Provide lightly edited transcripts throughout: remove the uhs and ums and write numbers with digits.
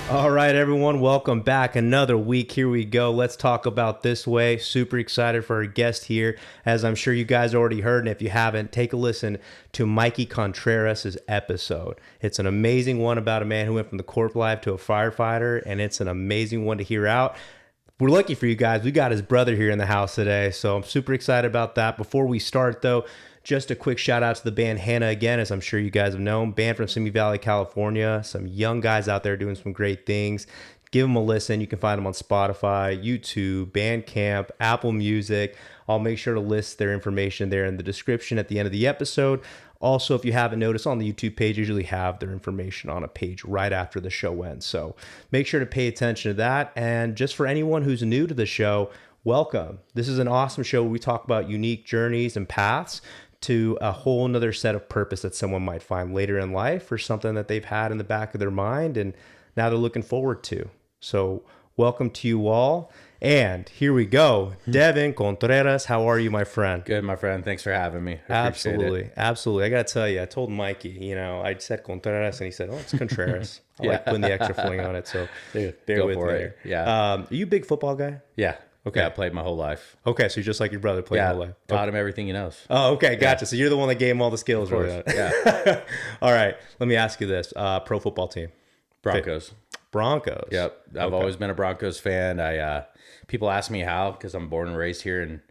All right, everyone, welcome back. Another week. Here we go. Let's talk about This Way. Super excited for our guest here, as I'm sure you guys already heard. And if you haven't, take a listen to Mikey Contreras' episode. It's an amazing one about a man who went from the corp life to a firefighter, and it's an amazing one to hear out. We're lucky for you guys. We got his brother here in the house today, so I'm super excited about that. Before we start, though, just a quick shout out to the band Hannah again, as I'm sure you guys have known. Band from Simi Valley, California. Some young guys out there doing some great things. Give them a listen. You can find them on Spotify, YouTube, Bandcamp, Apple Music. I'll make sure to list their information there in the description at the end of the episode. Also, if you haven't noticed, on the YouTube page, usually have their information on a page right after the show ends. So make sure to pay attention to that. And just for anyone who's new to the show, welcome. This is an awesome show where we talk about unique journeys and paths to a whole nother set of purpose that someone might find later in life, or something that they've had in the back of their mind and now they're looking forward to. So welcome to you all. And here we go. Devin Contreras, how are you, my friend? Good, my friend. Thanks for having me. Absolutely. I got to tell you, I told Mikey, I said Contreras, and he said, oh, it's Contreras. I like putting the extra fling on it, so bear with me. It. Yeah. Are you a big football guy? Yeah. Okay. Yeah, I played my whole life. Okay, so you're just like your brother, played your whole life. Taught him everything he knows. Oh, okay, gotcha. So you're the one that gave him all the skills, really. Yeah. All right, let me ask you this. Pro football team? Broncos. Broncos. Yep. I've always been a Broncos fan. People ask me how, because I'm born and raised here in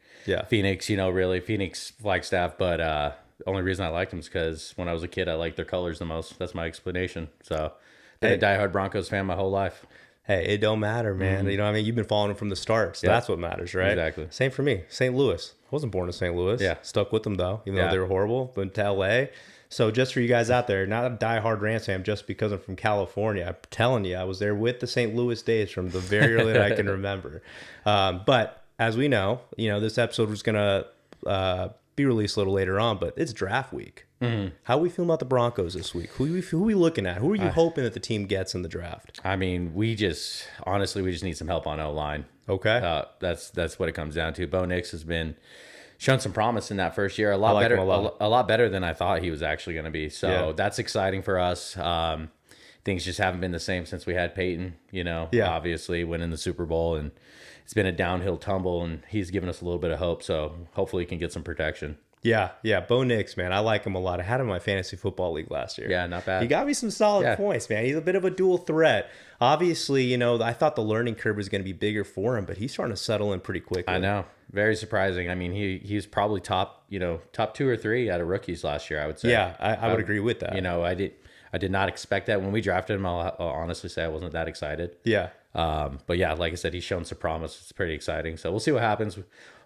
Phoenix, really, Phoenix Flagstaff. But the only reason I liked them is because when I was a kid, I liked their colors the most. That's my explanation. So been a diehard Broncos fan my whole life. Hey, it don't matter, man. Mm-hmm. You know what I mean? You've been following them from the start, so that's what matters, right? Exactly. Same for me. St. Louis. I wasn't born in St. Louis. Yeah. Stuck with them, though, even though they were horrible. Went to L.A. So just for you guys out there, not a diehard Rams fan just because I'm from California. I'm telling you, I was there with the St. Louis days from the very early that I can remember. But as we know, this episode was going to be released a little later on, but it's draft week. Mm-hmm. How are we feeling about the Broncos this week? Who are we looking at? Who are you hoping that the team gets in the draft? I mean, we just need some help on O-line. Okay. That's what it comes down to. Bo Nix has been shown some promise in that first year. A lot better than I thought he was actually going to be. So that's exciting for us. Things just haven't been the same since we had Peyton, obviously winning the Super Bowl, and it's been a downhill tumble, and he's given us a little bit of hope. So hopefully he can get some protection. Yeah. Bo Nix, man. I like him a lot. I had him in my fantasy football league last year. Yeah, not bad. He got me some solid points, man. He's a bit of a dual threat. Obviously, I thought the learning curve was going to be bigger for him, but he's starting to settle in pretty quickly. I know. Very surprising. I mean, he's probably top 2 or 3 out of rookies last year, I would say. Yeah, I would agree with that. I did not expect that when we drafted him. I'll honestly say I wasn't that excited. Yeah. But yeah, like I said, he's shown some promise. It's pretty exciting. So we'll see what happens.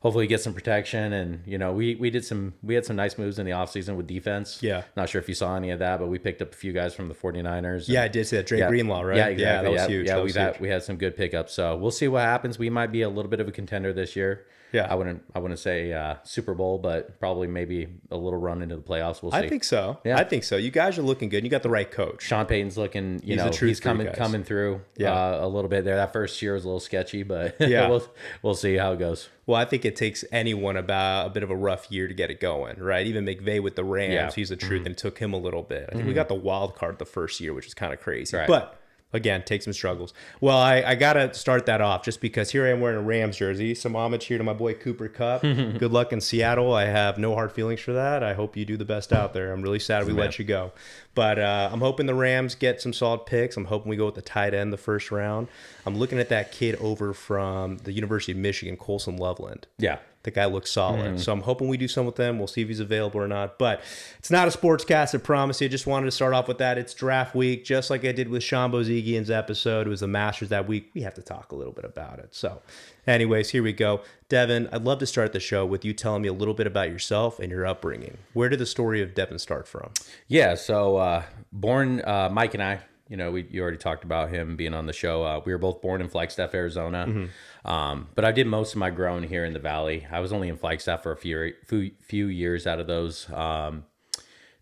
Hopefully get some protection. And, we had some nice moves in the offseason with defense. Yeah. Not sure if you saw any of that, but we picked up a few guys from the 49ers. Yeah, I did see that. Drake Greenlaw, right? Yeah, exactly. Yeah, that was huge. Yeah, we had some good pickups. So we'll see what happens. We might be a little bit of a contender this year. Yeah. I wouldn't say Super Bowl, but probably maybe a little run into the playoffs. We'll see. I think so. Yeah. I think so. You guys are looking good. You got the right coach. Sean Payton's looking, he's coming through a little bit there. That first year was a little sketchy, but we'll see how it goes. Well, I think it takes anyone about a bit of a rough year to get it going, right? Even McVay with the Rams, he's the truth, and it took him a little bit. I think we got the wild card the first year, which is kind of crazy. Right. But again, take some struggles. Well, I got to start that off just because here I am wearing a Rams jersey. Some homage here to my boy Cooper Kupp. Good luck in Seattle. I have no hard feelings for that. I hope you do the best out there. I'm really sad we let you go. But I'm hoping the Rams get some solid picks. I'm hoping we go with the tight end the first round. I'm looking at that kid over from the University of Michigan, Colson Loveland. Yeah. The guy looks solid. So I'm hoping we do some with them. We'll see if he's available or not. But it's not a sportscast, I promise you. I just wanted to start off with that. It's draft week, just like I did with Sean Bozigian's episode. It was the Masters that week. We have to talk a little bit about it. So anyways, here we go. Devin, I'd love to start the show with you telling me a little bit about yourself and your upbringing. Where did the story of Devin start from? Yeah, so born, Mike and I, you already talked about him being on the show. We were both born in Flagstaff, Arizona. But I did most of my growing here in the Valley. I was only in Flagstaff for a few years out of those.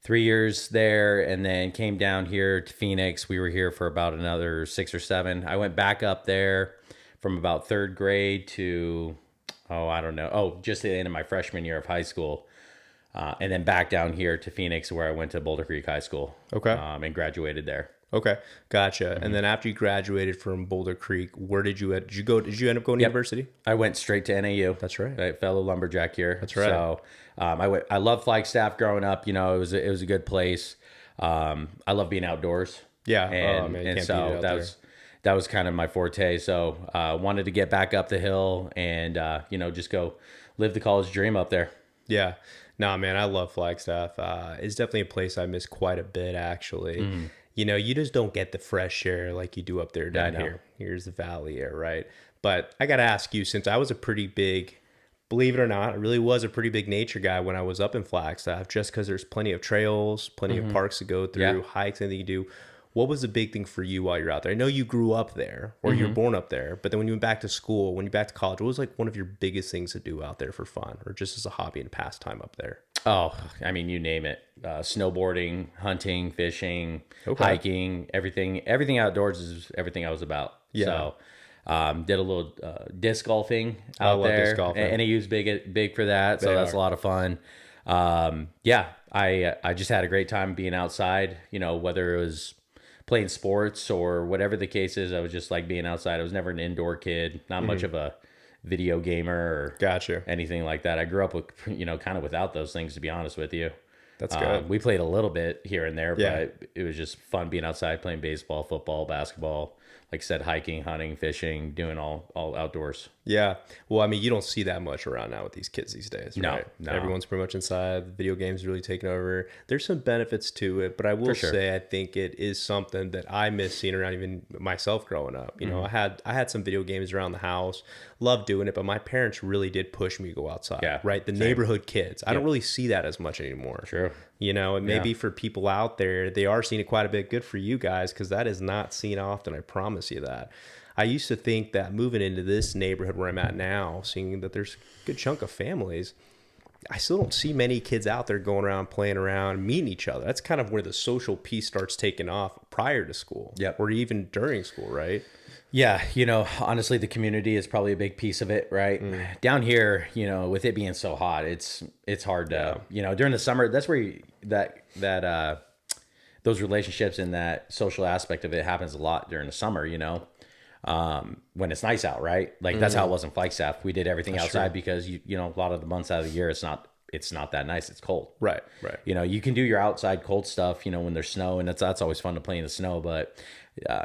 3 years there, and then came down here to Phoenix. We were here for about another 6 or 7. I went back up there from about 3rd grade to, just the end of my freshman year of high school. And then back down here to Phoenix, where I went to Boulder Creek High School. Okay. And graduated there. Okay, gotcha. And then after you graduated from Boulder Creek, where did you go? Did you end up going to Yep. university? I went straight to NAU. That's right. Right, fellow lumberjack here. That's right. So I love Flagstaff growing up. You know, it was a good place. I love being outdoors. Yeah. And Oh man, you and can't beat it so out that there. was kind of my forte. So wanted to get back up the hill and you know, just go live the college dream up there. Yeah. Nah, man, I love Flagstaff. It's definitely a place I miss quite a bit, actually. You know, you just don't get the fresh air like you do up there down know. here. Here's the valley air, right? But I got to ask you, since I was a pretty big, believe it or not, I really was a pretty big nature guy when I was up in Flagstaff, just because there's plenty of trails, plenty of parks to go through, Yeah. hikes, anything you do. What was the big thing for you while you're out there? I know you grew up there or you were born up there, but then when you went back to school, when you back to college, what was like one of your biggest things to do out there for fun or just as a hobby and pastime up there? Oh, I mean, you name it. Snowboarding, hunting, fishing, Okay. hiking, everything outdoors is everything I was about. Yeah. So, did a little disc golfing out love there. disc golfing. And NAU's big for that. So They that's are. a lot of fun. Yeah, I just had a great time being outside, you know, whether it was playing sports or whatever the case is. I was just like being outside. I was never an indoor kid, not much of a video gamer or Gotcha. anything like that. I grew up with, you know, kind of without those things, to be honest with you. That's good. We played a little bit here and there, Yeah. but it was just fun being outside, playing baseball, football, basketball, like I said, hiking, hunting, fishing, doing all outdoors. Yeah. Well, I mean, you don't see that much around now with these kids these days, No, right? no. Everyone's pretty much inside. The video games really taking over. There's some benefits to it, but I will sure. say I think it is something that I miss seeing around even myself growing up. You know, I had some video games around the house, loved doing it, but my parents really did push me to go outside. Yeah, Right. The neighborhood kids. I don't really see that as much anymore. True. You know, and maybe Yeah. for people out there, they are seeing it quite a bit. Good for you guys, because that is not seen often. I promise you that. I used to think that moving into this neighborhood where I'm at now, seeing that there's a good chunk of families, I still don't see many kids out there going around, playing around, meeting each other. That's kind of where the social piece starts taking off prior to school. Yep. Or even during school, right? Yeah, you know, honestly, the community is probably a big piece of it, right? Down here, you know, with it being so hot, it's hard to, you know, during the summer, that's where those relationships and that social aspect of it happens a lot during the summer, you know, when it's nice out, right? Like that's how it was in Flagstaff. We did everything outside because you know, a lot of the months out of the year, it's not that nice. It's cold. Right, right. You know, you can do your outside cold stuff, you know, when there's snow, and that's always fun to play in the snow, but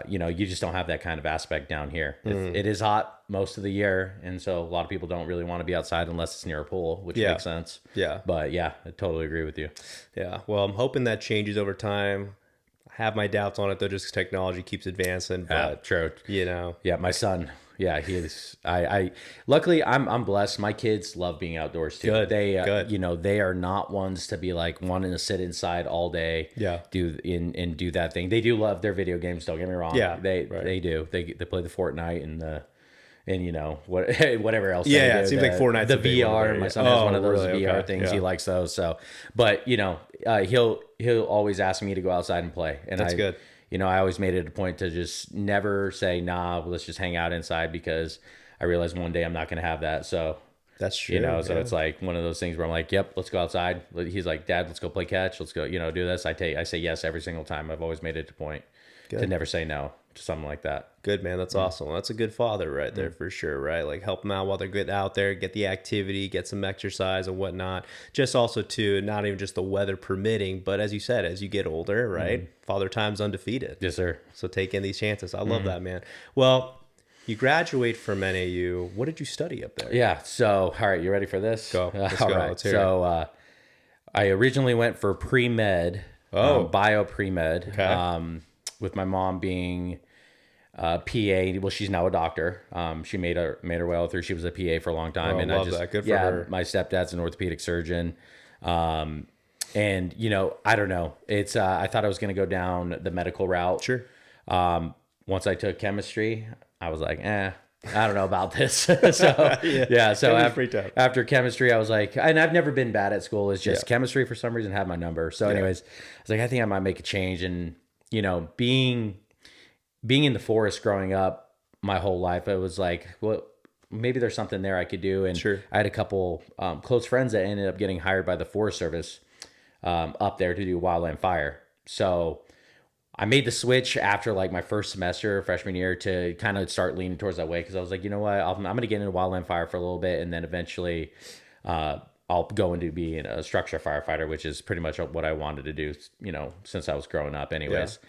you know, you just don't have that kind of aspect down here. It is hot most of the year, and so a lot of people don't really want to be outside unless it's near a pool, which Yeah. makes sense. Yeah. But yeah, I totally agree with you. Yeah. Well, I'm hoping that changes over time. I have my doubts on it though, just 'cause technology keeps advancing. But True. you know, Yeah, my son. Yeah, he is. I luckily I'm blessed. My kids love being outdoors too. Good, They good. you know, they are not ones to be like wanting to sit inside all day. Yeah. Do that thing. They do love their video games. Don't get me wrong. Yeah, They right. they do. They play the Fortnite and you know what whatever else. Yeah, they yeah, do. it seems like Fortnite's the a big one VR. there, My yeah. son has one of those really? VR Okay, things. yeah. He likes those. So, but you know, he'll always ask me to go outside and play. And That's good. You know, I always made it a point to just never say, nah, let's just hang out inside, because I realized one day I'm not going to have that. So, that's true. you know, so yeah. it's like one of those things where I'm like, yep, let's go outside. He's like, Dad, let's go play catch. Let's go, you know, do this. I say yes every single time. I've always made it a point to never say no to something like that. Good, man. That's awesome. That's a good father right there for sure, right? Like help them out while they're good out there, get the activity, get some exercise and whatnot. Just also too, not even just the weather permitting, but as you said, as you get older, right? Father time's undefeated. Yes, sir. So take in these chances. I love that, man. Well, you graduate from NAU. What did you study up there? Yeah. So, all right, you ready for this? Go. Let's All go. right. Let's hear So, I originally went for pre-med, bio pre-med, Okay. with my mom being PA. Well, she's now a doctor. She made her way through. She was a PA for a long time, Oh, and love that. Good for her. My stepdad's an orthopedic surgeon. And you know, I don't know. It's I thought I was going to go down the medical route. Sure. Once I took chemistry, I was like, I don't know about this. So yeah. So Chemistry's pretty tough. after chemistry, I was like, and I've never been bad at school. It's just chemistry for some reason had my number. So anyways, I was like, I think I might make a change. And you know, being in the forest growing up my whole life, it was like, well, maybe there's something there I could do. And Sure. I had a couple close friends that ended up getting hired by the Forest Service up there to do wildland fire. So I made the switch after like my first semester, freshman year, to kind of start leaning towards that way because I was like, you know what, I'm going to get into wildland fire for a little bit, and then eventually I'll go into being a structure firefighter, which is pretty much what I wanted to do, since I was growing up anyways.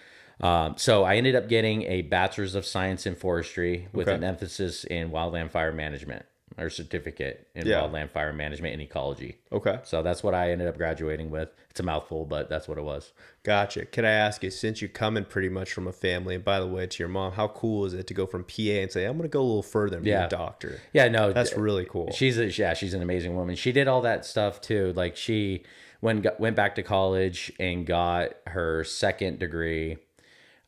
So I ended up getting a bachelor's of science in forestry with an emphasis in wildland fire management, or certificate in wildland fire management and ecology. Okay. So that's what I ended up graduating with. It's a mouthful, but that's what it was. Gotcha. Can I ask you, since you're coming pretty much from a family, and by the way, to your mom, how cool is it to go from PA and say, I'm going to go a little further and be a doctor? Yeah, no. That's really cool. She's an amazing woman. She did all that stuff too. Like she went back to college and got her second degree,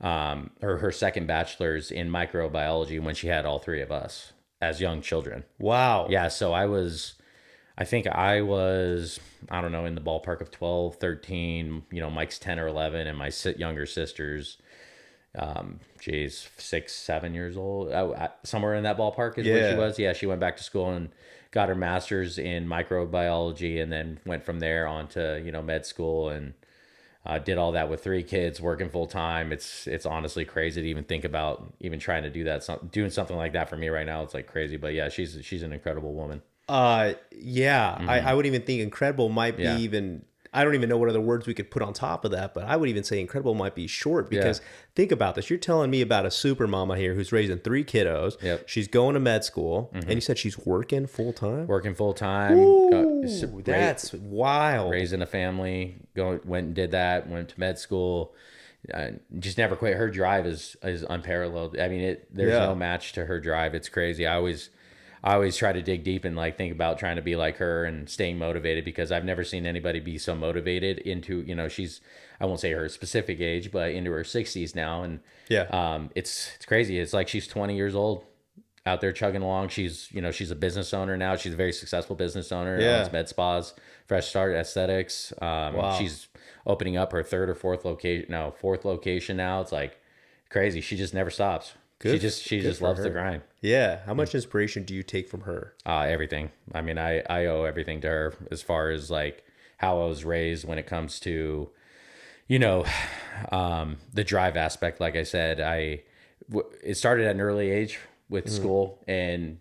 or her second bachelor's in microbiology when she had all three of us as young children. Wow. Yeah, so I think I was, I don't know, in the ballpark of 12, 13, Mike's 10 or 11, and my younger sister's, 6, 7 years old. Somewhere in that ballpark is where she was. Yeah, she went back to school and got her master's in microbiology, and then went from there on to, med school, and did all that with 3 kids, working full time. It's honestly crazy to even think about even trying to do that. Doing something like that for me right now, it's like crazy. But yeah, she's an incredible woman. I would even think incredible might be even, I don't even know what other words we could put on top of that, but I would even say incredible might be short, because think about this. You're telling me about a super mama here who's raising 3 kiddos. Yep. She's going to med school, and you said she's working full time? Working full time. That's wild. Raising a family, went and did that, went to med school. Just never quit. Her drive is unparalleled. I mean, there's no match to her drive. It's crazy. I always try to dig deep and like think about trying to be like her and staying motivated, because I've never seen anybody be so motivated into, she's, I won't say her specific age, but into her 60s now. And it's crazy. It's like she's 20 years old out there chugging along. She's a business owner now. She's a very successful business owner. Owns med spas, Fresh Start Aesthetics. Wow. She's opening up her fourth location now. It's like crazy. She just never stops. She just loves the grind. Yeah. How much inspiration do you take from her? Everything. I mean, I owe everything to her, as far as like how I was raised when it comes to, the drive aspect. Like I said, it started at an early age with school and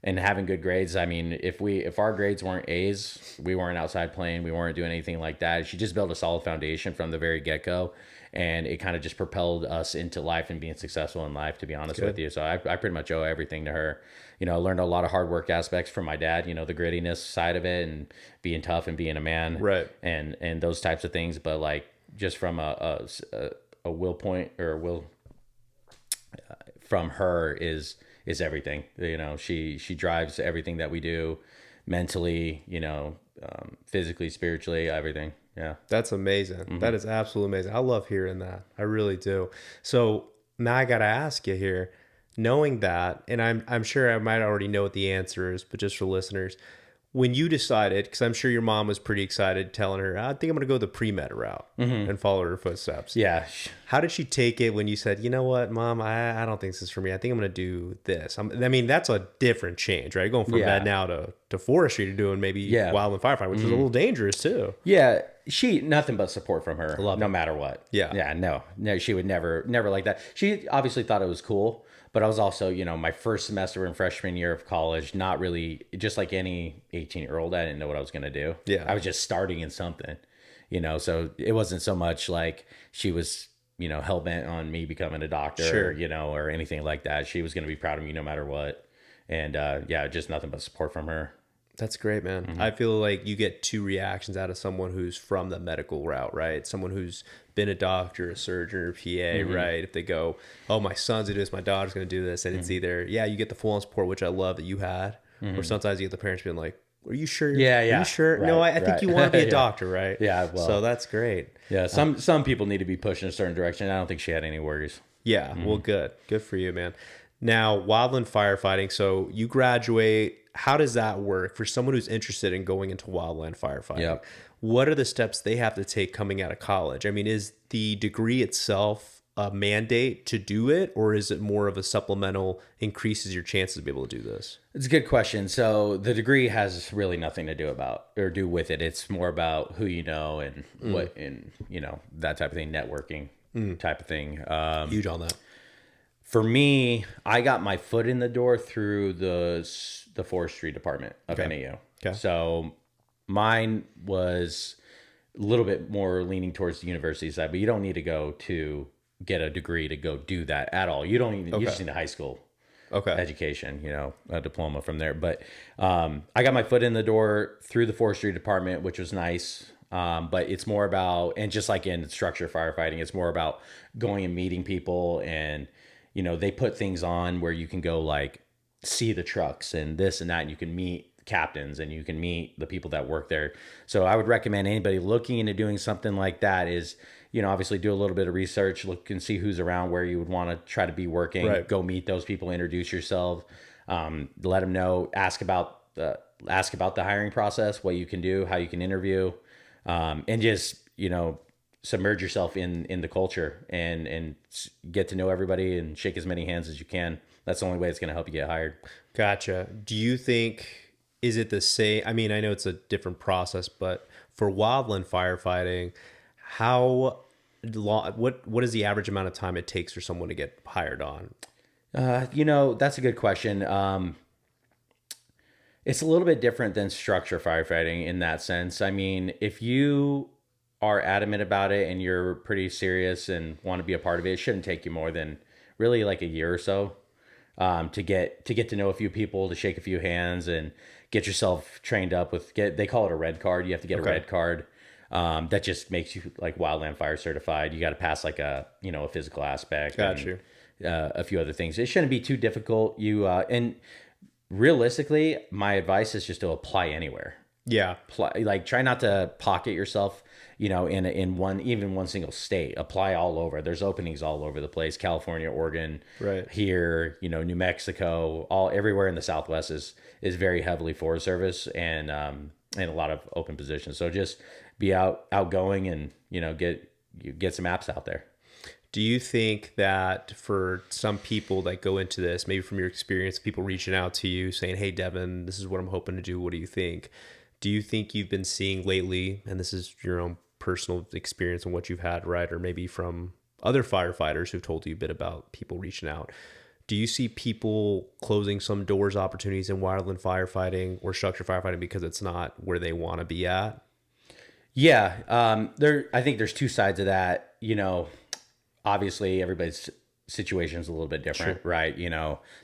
having good grades. I mean, if our grades weren't A's, we weren't outside playing, we weren't doing anything like that. She just built a solid foundation from the very get-go, and it kind of just propelled us into life and being successful in life, to be honest with you. So I pretty much owe everything to her. I learned a lot of hard work aspects from my dad, the grittiness side of it and being tough and being a man, right? And those types of things. But like just from a will point, or will from her is everything. She drives everything that we do, mentally, physically, spiritually, everything. Yeah. That's amazing. Mm-hmm. That is absolutely amazing. I love hearing that. I really do. So now I got to ask you here, knowing that, and I'm sure I might already know what the answer is, but just for listeners, when you decided, because I'm sure your mom was pretty excited, telling her, I think I'm going to go the pre-med route and follow her footsteps. Yeah. How did she take it when you said, you know what, Mom, I don't think this is for me. I think I'm going to do this. I mean, that's a different change, right? Going from med now to forestry to doing maybe wildland firefighting, which is a little dangerous too. Yeah. Nothing but support from her, no matter what. Yeah. Yeah, no, she would never like that. She obviously thought it was cool, but I was also, my first semester in freshman year of college, not really, just like any 18-year-old, I didn't know what I was going to do. Yeah. I was just starting in something, so it wasn't so much like she was, hell-bent on me becoming a doctor, or anything like that. She was going to be proud of me no matter what. And just nothing but support from her. That's great, man. Mm-hmm. I feel like you get 2 reactions out of someone who's from the medical route, right? Someone who's been a doctor, a surgeon, or PA, right? If they go, oh, my son's going to do this, my daughter's going to do this. And it's either, you get the full-on support, which I love that you had, or sometimes you get the parents being like, are you sure? Yeah. Are you sure? Right, no, I think you want to be a doctor, right? Yeah, well. So that's great. Yeah, some people need to be pushed in a certain direction. I don't think she had any worries. Yeah, well, good. Good for you, man. Now, wildland firefighting, so you graduate. How does that work for someone who's interested in going into wildland firefighting? Yep. What are the steps they have to take coming out of college? I mean, is the degree itself a mandate to do it, or is it more of a supplemental, increases your chances to be able to do this? It's a good question. So the degree has really nothing to do with it. It's more about who you know and what, and that type of thing, networking. type of thing. Huge on that. For me, I got my foot in the door through the forestry department of NAU. Okay. So mine was a little bit more leaning towards the university side, but you don't need to go to get a degree to go do that at all. You don't even, you just need a high school education, a diploma from there. But I got my foot in the door through the forestry department, which was nice. But it's more about, and just like in structure firefighting, it's more about going and meeting people, and they put things on where you can go like see the trucks and this and that, and you can meet captains and you can meet the people that work there. So I would recommend anybody looking into doing something like that is, obviously do a little bit of research, look and see who's around where you would want to try to be working, go meet those people, introduce yourself, let them know, ask about the hiring process, what you can do, how you can interview, and just, submerge yourself in the culture and get to know everybody and shake as many hands as you can. That's the only way it's going to help you get hired. Gotcha. Do you think, is it the same? I mean, I know it's a different process, but for wildland firefighting, how long, what is the average amount of time it takes for someone to get hired on? That's a good question. It's a little bit different than structure firefighting in that sense. I mean, if you are adamant about it and you're pretty serious and want to be a part of it, it shouldn't take you more than really like a year or so to get to know a few people, to shake a few hands and get yourself trained up with, they call it a red card. You have to get a red card. That just makes you like wildland fire certified. You got to pass like a physical aspect. Got you. A few other things. It shouldn't be too difficult. And realistically, my advice is just to apply anywhere. Yeah. Try not to pocket yourself, in one single state. Apply all over. There's openings all over the place. California, Oregon, here, New Mexico, everywhere in the Southwest is very heavily Forest Service and a lot of open positions. So just be outgoing and, get some apps out there. Do you think that for some people that go into this, maybe from your experience, people reaching out to you saying, hey, Devin, this is what I'm hoping to do. What do you think? Do you think you've been seeing lately, and this is your own personal experience and what you've had, right? Or maybe from other firefighters who've told you a bit about people reaching out. Do you see people closing some doors, opportunities in wildland firefighting or structure firefighting because it's not where they want to be at? Yeah. I think there's two sides of that. Obviously everybody's situation is a little bit different, right?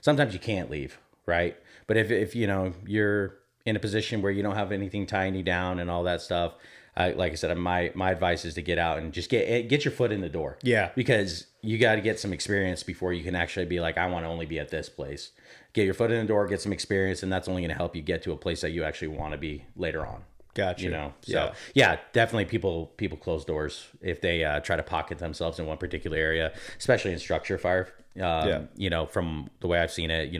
Sometimes you can't leave, right? But if you're in a position where you don't have anything tying you down and all that stuff, like I said, my advice is to get out and just get your foot in the door. Yeah. Because you got to get some experience before you can actually be like, I want to only be at this place. Get your foot in the door, get some experience, and that's only going to help you get to a place that you actually want to be later on. Gotcha. So yeah, definitely people close doors if they try to pocket themselves in one particular area, especially in structure fire. From the way I've seen it,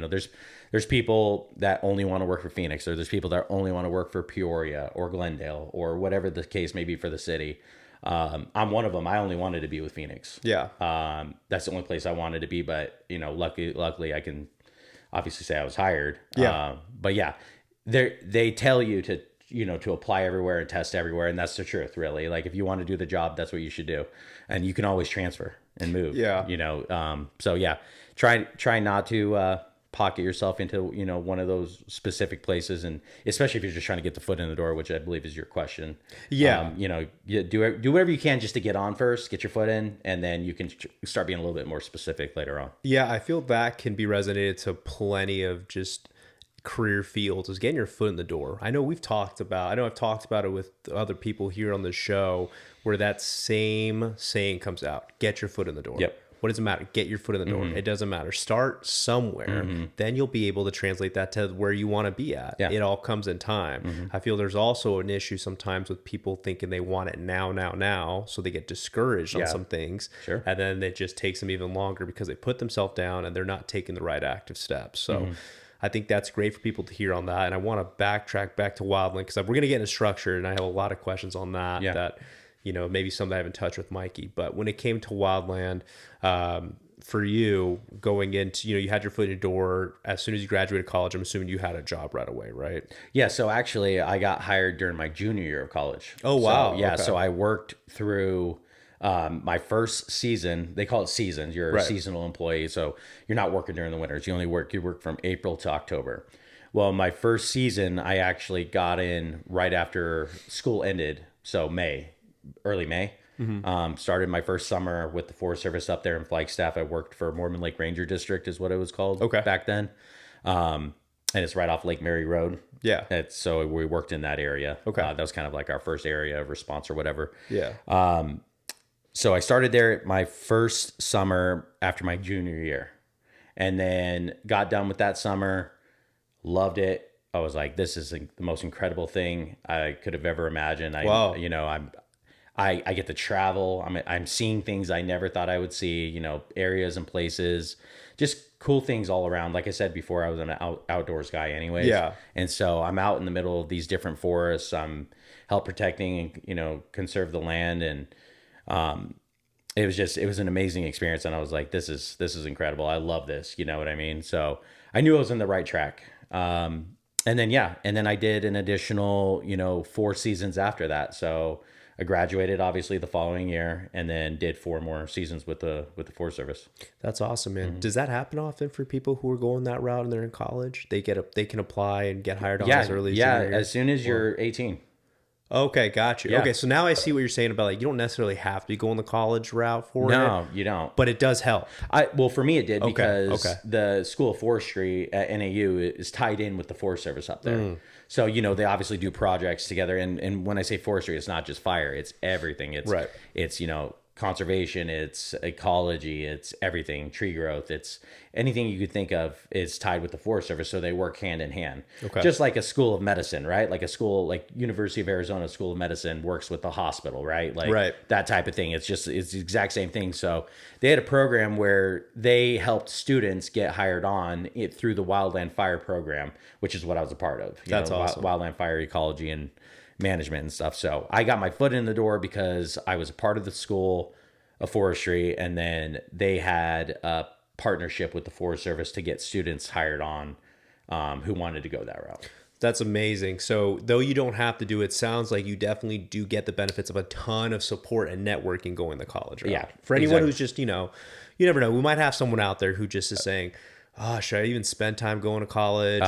there's people that only want to work for Phoenix, or there's people that only want to work for Peoria or Glendale or whatever the case may be for the city. I'm one of them. I only wanted to be with Phoenix. Yeah. That's the only place I wanted to be, but luckily I can obviously say I was hired. Yeah. But yeah, they tell you to apply everywhere and test everywhere. And that's the truth, really. Like if you want to do the job, that's what you should do. And you can always transfer and move. Yeah. So yeah, try not to pocket yourself into, one of those specific places. And especially if you're just trying to get the foot in the door, which I believe is your question. Yeah. You do whatever you can just to get on first, get your foot in, and then you can start being a little bit more specific later on. Yeah. I feel that can be resonated to plenty of just career fields, is getting your foot in the door. I know I've talked about it with other people here on the show where that same saying comes out: get your foot in the door. Yep. What does it matter? Get your foot in the door. It doesn't matter. Start somewhere. Then you'll be able to translate that to where you want to be at. Yeah. It all comes in time. I feel there's also an issue sometimes with people thinking they want it now. So they get discouraged on some things. Sure. And then it just takes them even longer because they put themselves down and they're not taking the right active steps. So I think that's great for people to hear on that. And I want to backtrack back to wildland because we're going to get into structure, and I have a lot of questions on that. Yeah. That maybe some that I haven't touched with Mikey. But when it came to wildland, for you going into, you had your foot in the door as soon as you graduated college. I'm assuming you had a job right away, right? Yeah. So actually, I got hired during my junior year of college. Oh, wow. So, yeah. Okay. So I worked through My first season, they call it seasons. You're a seasonal employee, so you're not working during the winters. You work from April to October. Well, my first season, I actually got in right after school ended, so early May. Started my first summer with the Forest Service up there in Flagstaff. I worked for Mormon Lake Ranger District, is what it was called back then. And it's right off Lake Mary Road. Yeah. So we worked in that area. Okay. That was kind of like our first area of response or whatever. Yeah. So I started there my first summer after my junior year, and then got done with that summer, loved it. I was like, this is the most incredible thing I could have ever imagined. Wow. I get to travel. I'm seeing things I never thought I would see, areas and places, just cool things all around. Like I said before, I was an outdoors guy anyways. Yeah. And so I'm out in the middle of these different forests. I'm help protecting and, conserve the land. And, it was an amazing experience. And I was like, this is incredible. I love this. You know what I mean? So I knew I was in the right track. And then I did an additional, 4 seasons after that. So I graduated obviously the following year, and then did 4 more seasons with the Forest Service. That's awesome, man. Does that happen often for people who are going that route and they're in college? They can apply and get hired on as early as junior year? As soon as you're 18. Okay, got you. Yeah. Okay, so now I see what you're saying about, like, you don't necessarily have to be going the college route for it. No, you don't. But it does help. Well, for me it did, because Okay. the School of Forestry at NAU is tied in with the Forest Service up there. So, they obviously do projects together. And when I say forestry, it's not just fire, it's everything. It's conservation, it's ecology, it's everything, tree growth, it's anything you could think of is tied with the Forest Service. So they work hand in hand. Okay. Just like a school of medicine, right? Like a school, like University of Arizona School of Medicine works with the hospital, right? Like that type of thing. It's the exact same thing. So they had a program where they helped students get hired on through the wildland fire program, which is what I was a part of. That's awesome. Wildland fire ecology and management and stuff. So I got my foot in the door because I was a part of the School of Forestry, and then they had a partnership with the Forest Service to get students hired on who wanted to go that route. That's amazing. So though you don't have to do it, sounds like you definitely do get the benefits of a ton of support and networking going the college route. Yeah, For anyone who's just, you never know. We might have someone out there who just is saying, oh, should I even spend time going to college?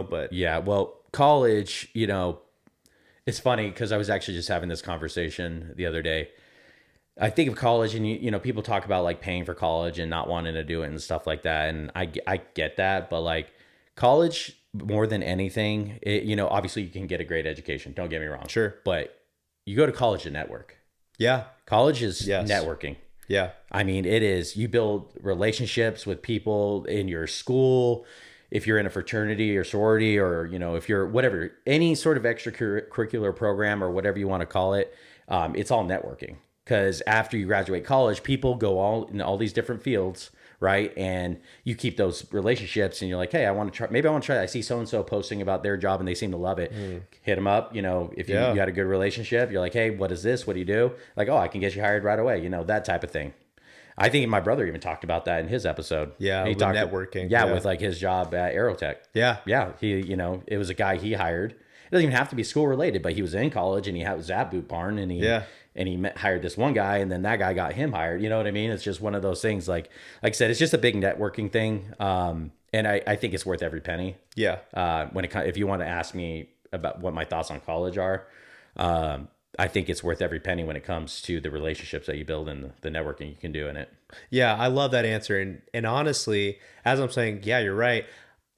But yeah, well, college, it's funny because I was actually just having this conversation the other day. I think of college, and people talk about like paying for college and not wanting to do it and stuff like that. And I get that, but like college, more than anything, obviously you can get a great education. Don't get me wrong. Sure. But you go to college to network. Yeah. College is networking. Yeah. I mean, it is. You build relationships with people in your school. If you're in a fraternity or sorority, or, if you're whatever, any sort of extracurricular program or whatever you want to call it, it's all networking. Because after you graduate college, people go all in all these different fields, right? And you keep those relationships, and you're like, hey, I want to try. Maybe I want to try. I see so-and-so posting about their job and they seem to love it. Hit them up. If you had a good relationship, you're like, hey, what is this? What do you do? Like, oh, I can get you hired right away. That type of thing. I think my brother even talked about that in his episode. Yeah, he talked networking. With like his job at Aerotech. Yeah. Yeah. He, it was a guy he hired. It doesn't even have to be school related, but he was in college and he was at Boot Barn, and he hired this one guy, and then that guy got him hired. You know what I mean? It's just one of those things. Like I said, it's just a big networking thing. And I think it's worth every penny. Yeah. If you want to ask me about what my thoughts on college are, I think it's worth every penny when it comes to the relationships that you build and the networking you can do in it. Yeah, I love that answer. And honestly, as I'm saying, yeah, you're right.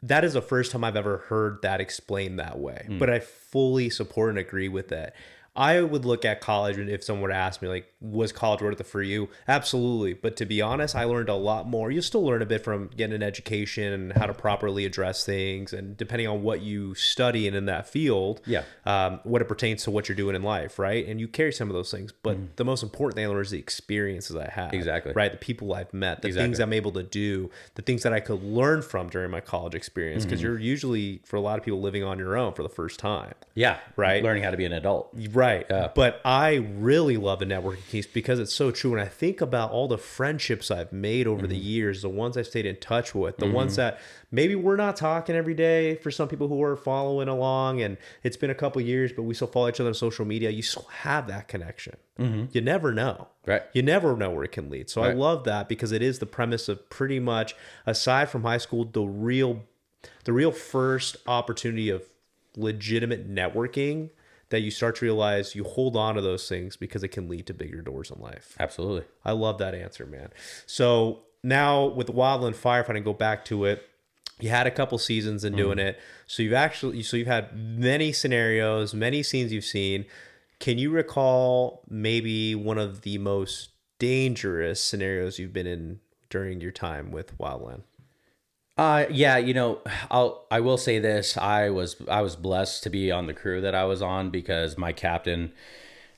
That is the first time I've ever heard that explained that way. But I fully support and agree with that. I would look at college, and if someone were to ask me, like, was college worth it for you? Absolutely. But to be honest, I learned a lot more. You still learn a bit from getting an education and how to properly address things, and depending on what you study and in that field, what it pertains to what you're doing in life, right? And you carry some of those things. But the most important thing I learned is the experiences I had. Exactly. Right? The people I've met, the things I'm able to do, the things that I could learn from during my college experience. Because you're usually, for a lot of people, living on your own for the first time. Yeah. Right? Learning how to be an adult. Right. But I really love the networking because it's so true. And I think about all the friendships I've made over the years, the ones I've stayed in touch with, the ones that maybe we're not talking every day for some people who are following along, and it's been a couple years, but we still follow each other on social media. You still have that connection. You never know. Right. You never know where it can lead. So I love that, because it is the premise of pretty much, aside from high school, the real first opportunity of legitimate networking, that you start to realize you hold on to those things because it can lead to bigger doors in life. Absolutely. I love that answer, man. So now with the wildland firefighting, go back to it. You had a couple seasons in doing it. So you've had many scenarios, many scenes you've seen. Can you recall maybe one of the most dangerous scenarios you've been in during your time with wildland? Yeah, I will say this. I was blessed to be on the crew that I was on, because my captain,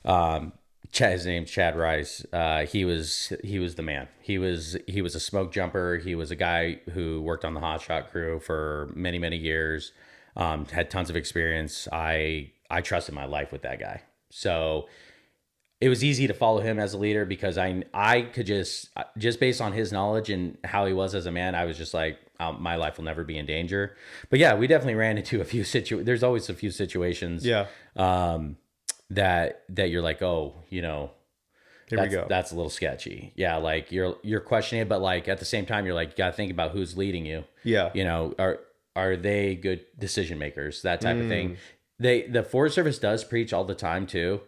his name's Chad Rice. He was the man. He was a smoke jumper. He was a guy who worked on the hotshot crew for many, many years. Had tons of experience. I trusted my life with that guy. So it was easy to follow him as a leader, because I could just based on his knowledge and how he was as a man, I was just like, my life will never be in danger. But yeah, we definitely ran into a few there's always a few situations that you're like, oh, Here we go. That's a little sketchy. Yeah, like you're questioning it, but like at the same time, you're like, you gotta think about who's leading you. Yeah. Are they good decision makers? That type of thing. The Forest Service does preach all the time too.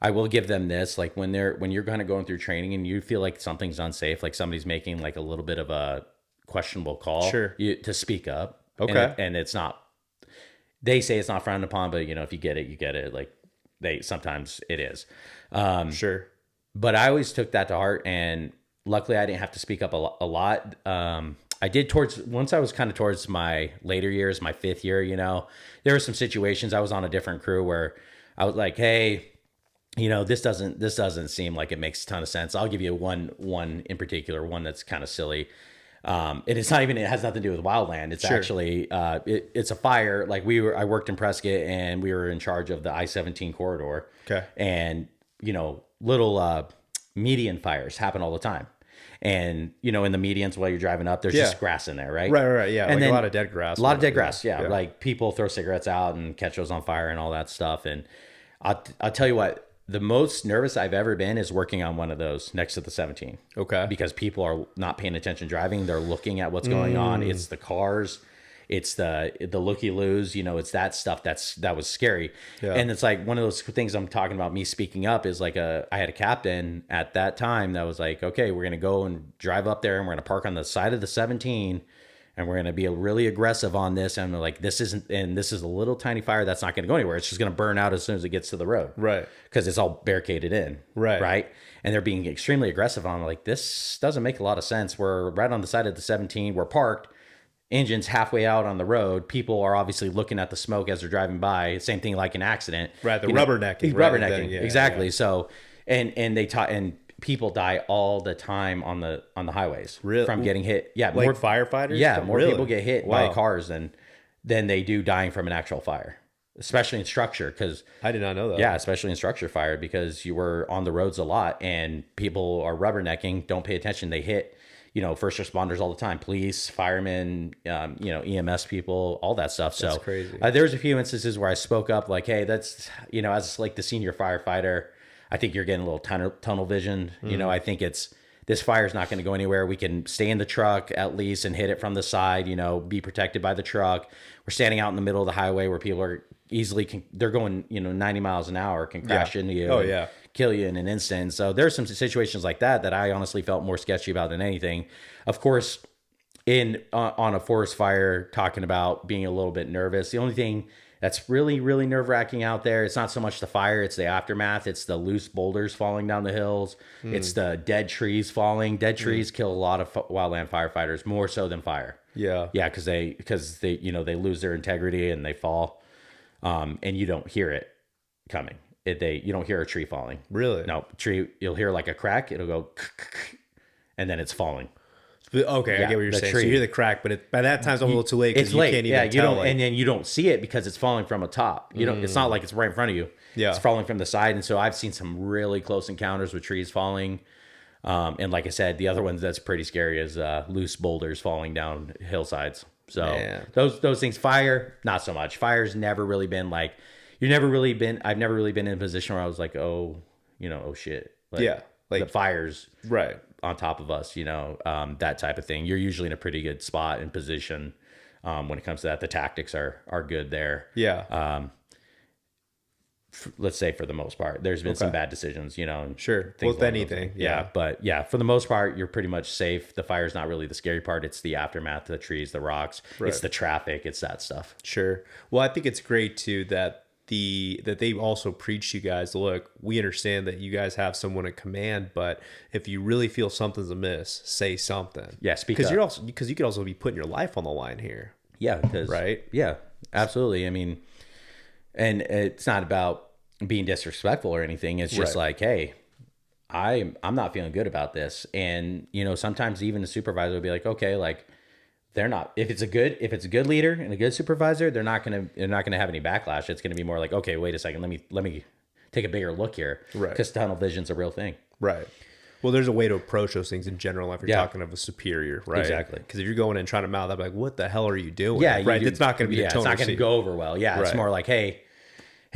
I will give them this, like when you're kind of going through training and you feel like something's unsafe, like somebody's making like a little bit of a questionable call, to speak up. Okay. And it's not, they say it's not frowned upon, but if you get it, you get it. Like sometimes it is. Sure. But I always took that to heart, and luckily I didn't have to speak up a lot. I did once I was kind of towards my later years, my 5th year, there were some situations. I was on a different crew where I was like, hey, this doesn't seem like it makes a ton of sense. I'll give you one in particular, one that's kind of silly. And it has nothing to do with wildland. It's actually, it's a fire. Like I worked in Prescott, and we were in charge of the I-17 corridor. Okay. And, little, median fires happen all the time. And, in the medians while you're driving up, there's just grass in there, right? Right. Yeah. And like then, a lot of dead grass. A lot of dead grass. Yeah. Like people throw cigarettes out and catch those on fire and all that stuff. And I'll tell you what, the most nervous I've ever been is working on one of those next to the 17. Okay. Because people are not paying attention driving. They're looking at what's going on. It's the cars. It's the looky-loos. It's that stuff that was scary. Yeah. And it's like one of those things I'm talking about, me speaking up, is like I had a captain at that time that was like, okay, we're going to go and drive up there, and we're going to park on the side of the 17, and we're going to be really aggressive on this. And we're like, this is a little tiny fire that's not going to go anywhere. It's just going to burn out as soon as it gets to the road. Right. Because it's all barricaded in. Right. Right. And they're being extremely aggressive on, like, this doesn't make a lot of sense. We're right on the side of the 17. We're parked. Engine's halfway out on the road. People are obviously looking at the smoke as they're driving by. Same thing like an accident. Right. The rubbernecking. Rubbernecking. Yeah, exactly. Yeah. So, and people die all the time on the highways from getting hit. Yeah, like more firefighters. Yeah, more people get hit by cars than they do dying from an actual fire, especially in structure. Because I did not know that. Yeah, especially in structure fire, because you were on the roads a lot and people are rubbernecking, don't pay attention. They hit first responders all the time, police, firemen, EMS people, all that stuff. That's so crazy. There's a few instances where I spoke up, like, hey, that's as like the senior firefighter, I think you're getting a little tunnel vision. I think this fire's not going to go anywhere. We can stay in the truck at least and hit it from the side, be protected by the truck. We're standing out in the middle of the highway where people are they're going, 90 miles an hour, can crash into you. Oh, yeah. Kill you in an instant. So there's some situations like that I honestly felt more sketchy about than anything. Of course, on a forest fire, talking about being a little bit nervous, the only thing that's really, really nerve-wracking out there, it's not so much the fire, it's the aftermath. It's the loose boulders falling down the hills. It's the dead trees falling. Dead trees kill a lot of wildland firefighters, more so than fire. Yeah. Yeah, because they they lose their integrity and they fall, and you don't hear it coming. You don't hear a tree falling. Really? No, tree, you'll hear like a crack. It'll go, and then it's falling. Okay, I get what you're saying. So you hear the crack, but by that time it's a little too late because you can't even tell. And then you don't see it because it's falling from a top. You don't. It's not like it's right in front of you. Yeah, it's falling from the side. And so I've seen some really close encounters with trees falling. And like I said, the other one that's pretty scary is loose boulders falling down hillsides. So those things, fire, not so much. Fire's never really been like, I've never really been in a position where I was like, oh shit. Like the fire's right on top of us, that type of thing. You're usually in a pretty good spot and position when it comes to that. The tactics are good there. Yeah. Let's say for the most part, there's been some bad decisions, Sure. With anything. Yeah. But yeah, for the most part, you're pretty much safe. The fire's not really the scary part. It's the aftermath, the trees, the rocks. Right. It's the traffic. It's that stuff. Sure. Well, I think it's great too that they also preach to you guys, look, we understand that you guys have someone in command, but if you really feel something's amiss, say something. Yeah, speak up. Because you could also be putting your life on the line here. Yeah, right? Yeah, absolutely. I mean, and it's not about being disrespectful or anything. It's just like, hey, I'm not feeling good about this. And, sometimes even the supervisor will be like, okay, like, they're not, if it's a good leader and a good supervisor, they're not going to have any backlash. It's going to be more like, okay, wait a second. Let me take a bigger look here. Right. Because tunnel vision's a real thing. Right. Well, there's a way to approach those things in general if you're talking of a superior, right? Exactly. Because if you're going in and trying to mouth up, like, what the hell are you doing? Yeah. Right. It's not going to be it's not going to go over well. Yeah. It's more like, hey,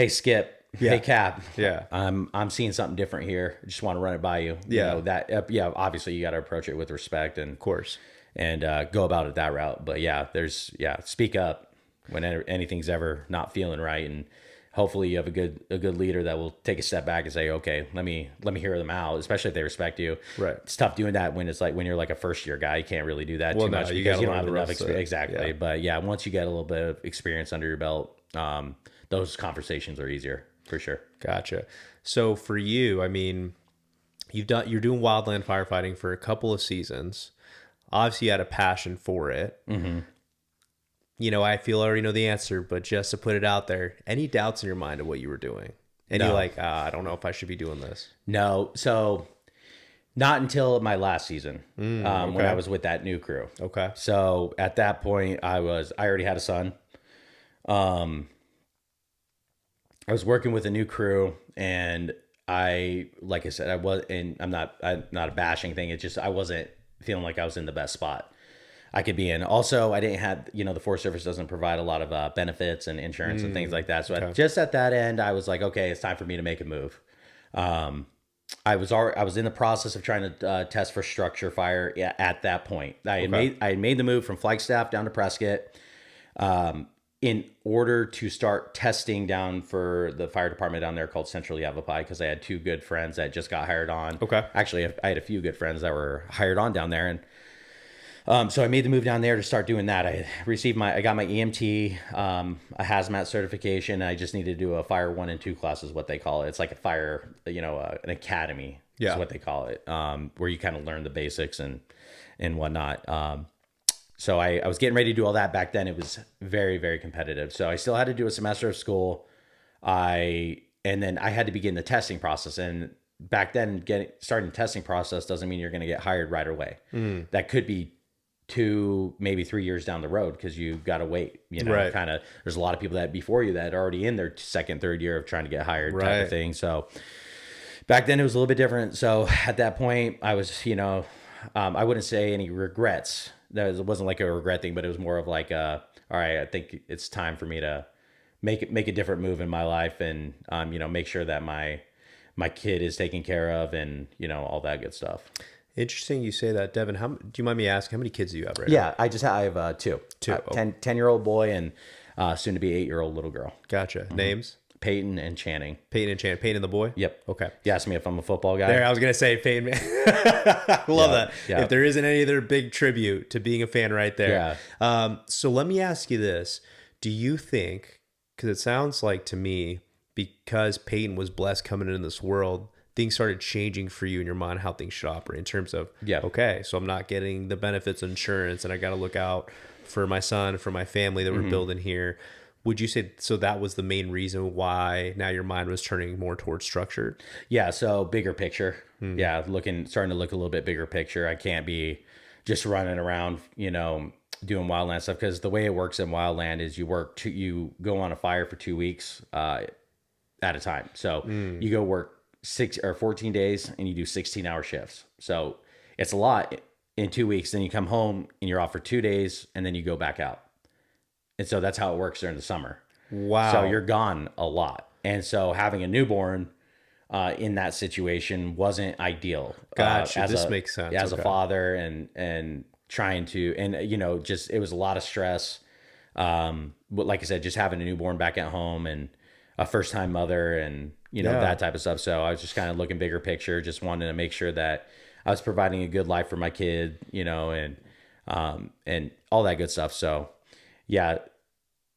Skip. Yeah. Hey, Cap. Yeah. I'm seeing something different here. I just want to run it by you. Yeah. Obviously you got to approach it with respect and of course. And go about it that route. But speak up when anything's ever not feeling right, and hopefully you have a good leader that will take a step back and say, okay, let me hear them out, especially if they respect you. Right. It's tough doing that when you're like a first year guy. You can't really do that too much because you don't have enough experience. Exactly. Yeah. But once you get a little bit of experience under your belt, those conversations are easier for sure. Gotcha. So for you, I mean, you're doing wildland firefighting for a couple of seasons. Obviously, you had a passion for it. Mm-hmm. I feel I already know the answer, but just to put it out there, any doubts in your mind of what you were doing? And you're like, I don't know if I should be doing this. No. So not until my last season when I was with that new crew. Okay. So at that point, I already had a son. I was working with a new crew, and like I said, I'm not a bashing thing. It's just I wasn't feeling like I was in the best spot I could be in. Also, I didn't have, the Forest Service doesn't provide a lot of benefits and insurance and things like that. So just at that end, I was like, okay, it's time for me to make a move. I was in the process of trying to test for structure fire at that point. I had made the move from Flagstaff down to Prescott in order to start testing down for the fire department down there called Central Yavapai, because I had two good friends that just got hired on. Okay. Actually, I had a few good friends that were hired on down there, and so I made the move down there to start doing that. I got my EMT, a hazmat certification. I just needed to do a fire 1 and 2 class is what they call it. It's like a fire, an academy is what they call it, where you kind of learn the basics and whatnot. So I was getting ready to do all that. Back then. It was very, very competitive. So I still had to do a semester of school. And then I had to begin the testing process. And back then, starting the testing process doesn't mean you're going to get hired right away. Mm. That could be 2, maybe 3 years down the road, because you've got to wait. Right. Kind of. There's a lot of people that before you that are already in their second, third year of trying to get hired, type of thing. So back then it was a little bit different. So at that point, I was, I wouldn't say any regrets. It wasn't like a regret thing, but it was more of like, all right, I think it's time for me to make a different move in my life, and make sure that my kid is taken care of, and all that good stuff. Interesting you say that, Devin. Do you mind me asking, how many kids do you have right now? Yeah, I have two. 10-year-old boy and soon to be 8-year-old little girl. Gotcha. Mm-hmm. Names? Peyton and Channing. Peyton the boy? Yep. Okay. You asked me if I'm a football guy. There, I was going to say Peyton, man. I love that. Yeah. If there isn't any other big tribute to being a fan right there. Yeah. So let me ask you this. Do you think, because it sounds like to me, because Peyton was blessed coming into this world, things started changing for you in your mind, how things should operate in terms of, okay, so I'm not getting the benefits insurance, and I got to look out for my son, for my family that we're building here. Would you say, so that was the main reason why now your mind was turning more towards structure? Yeah. So bigger picture. Yeah. Starting to look a little bit bigger picture. I can't be just running around, doing wildland stuff. Because the way it works in wildland is you go on a fire for 2 weeks at a time. So you go work 14 days and you do 16-hour shifts. So it's a lot in 2 weeks. Then you come home and you're off for 2 days and then you go back out. And so that's how it works during the summer. Wow. So you're gone a lot. And so having a newborn in that situation wasn't ideal. Gotcha. This makes sense. As a father and trying to, and just, it was a lot of stress. But like I said, just having a newborn back at home and a first time mother and, that type of stuff. So I was just kind of looking bigger picture, just wanted to make sure that I was providing a good life for my kid, and all that good stuff. So yeah,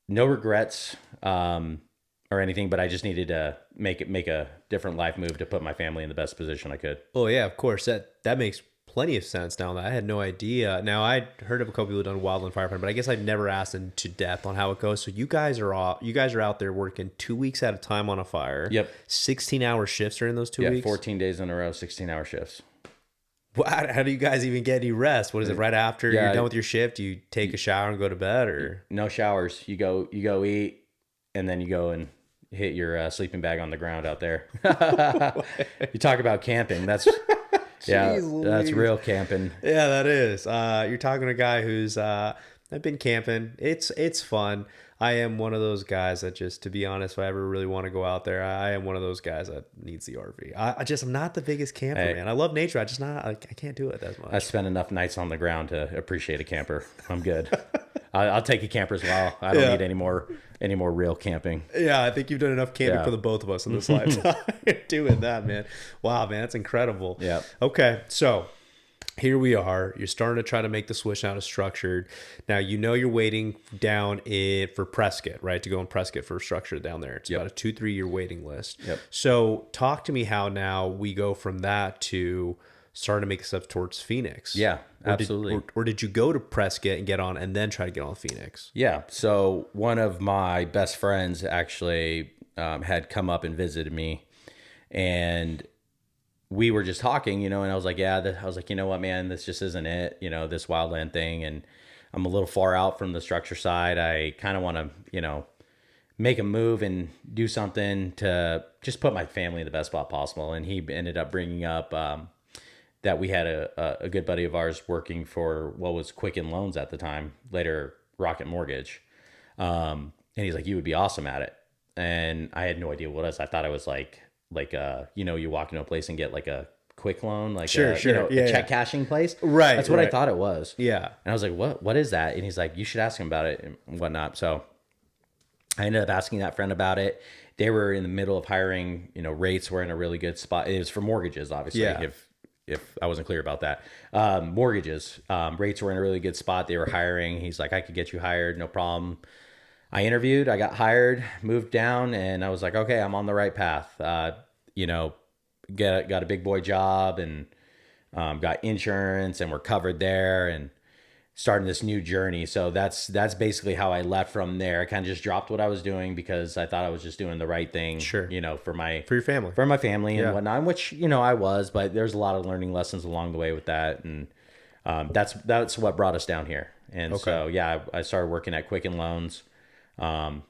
no regrets, or anything, but I just needed to make a different life move to put my family in the best position I could. Oh yeah, of course. That makes plenty of sense now. That I had no idea. Now I'd heard of a couple people who've done wildland firefighting, but I guess I've never asked into depth on how it goes. So you guys are out there working 2 weeks at a time on a fire. Yep. 16-hour shifts during those 2 weeks. 14 days in a row, 16-hour shifts. How do you guys even get any rest? What is it? Right after you're done with your shift, you take a shower and go to bed, or no showers? You go eat, and then you go and hit your sleeping bag on the ground out there. You talk about camping. That's that's real camping. Yeah, that is. You're talking to a guy who's I've been camping. It's fun. I am one of those guys that just, to be honest, if I ever really want to go out there, I am one of those guys that needs the RV. I'm not the biggest camper, man. I love nature. I can't do it as much. I spent enough nights on the ground to appreciate a camper. I'm good. I'll take a camper as well. I don't need any more real camping. Yeah, I think you've done enough camping for the both of us in this lifetime. Doing that, man. Wow, man, that's incredible. Yeah. Okay, so here we are. You're starting to try to make the switch out of structured. Now, you're waiting down for Prescott, right? To go in Prescott for structured down there. It's about a 2-3 year waiting list. Yep. So talk to me how now we go from that to starting to make steps towards Phoenix. Yeah, absolutely. Or did you go to Prescott and get on and then try to get on Phoenix? Yeah. So one of my best friends actually had come up and visited me, and we were just talking, and I was like, I was like, you know what, man, this just isn't it, this wildland thing. And I'm a little far out from the structure side. I kind of want to, make a move and do something to just put my family in the best spot possible. And he ended up bringing up that we had a good buddy of ours working for what was Quicken Loans at the time, later Rocket Mortgage. And he's like, you would be awesome at it. And I had no idea what it was. I thought it was like you walk into a place and get like a quick loan, like a check cashing place. Right. That's what I thought it was. Yeah. And I was like, what is that? And he's like, you should ask him about it and whatnot. So I ended up asking that friend about it. They were in the middle of hiring, rates were in a really good spot. It was for mortgages, obviously. Yeah. If I wasn't clear about that, mortgages, rates were in a really good spot. They were hiring. He's like, I could get you hired. No problem. I interviewed, I got hired, moved down, and I was like, okay, I'm on the right path. Got a big boy job and got insurance, and we're covered there, and starting this new journey. So that's basically how I left from there. I kind of just dropped what I was doing because I thought I was just doing the right thing. Sure. For your family, my family and whatnot, which I was, but there's a lot of learning lessons along the way with that, and that's what brought us down here. And so I started working at Quicken Loans.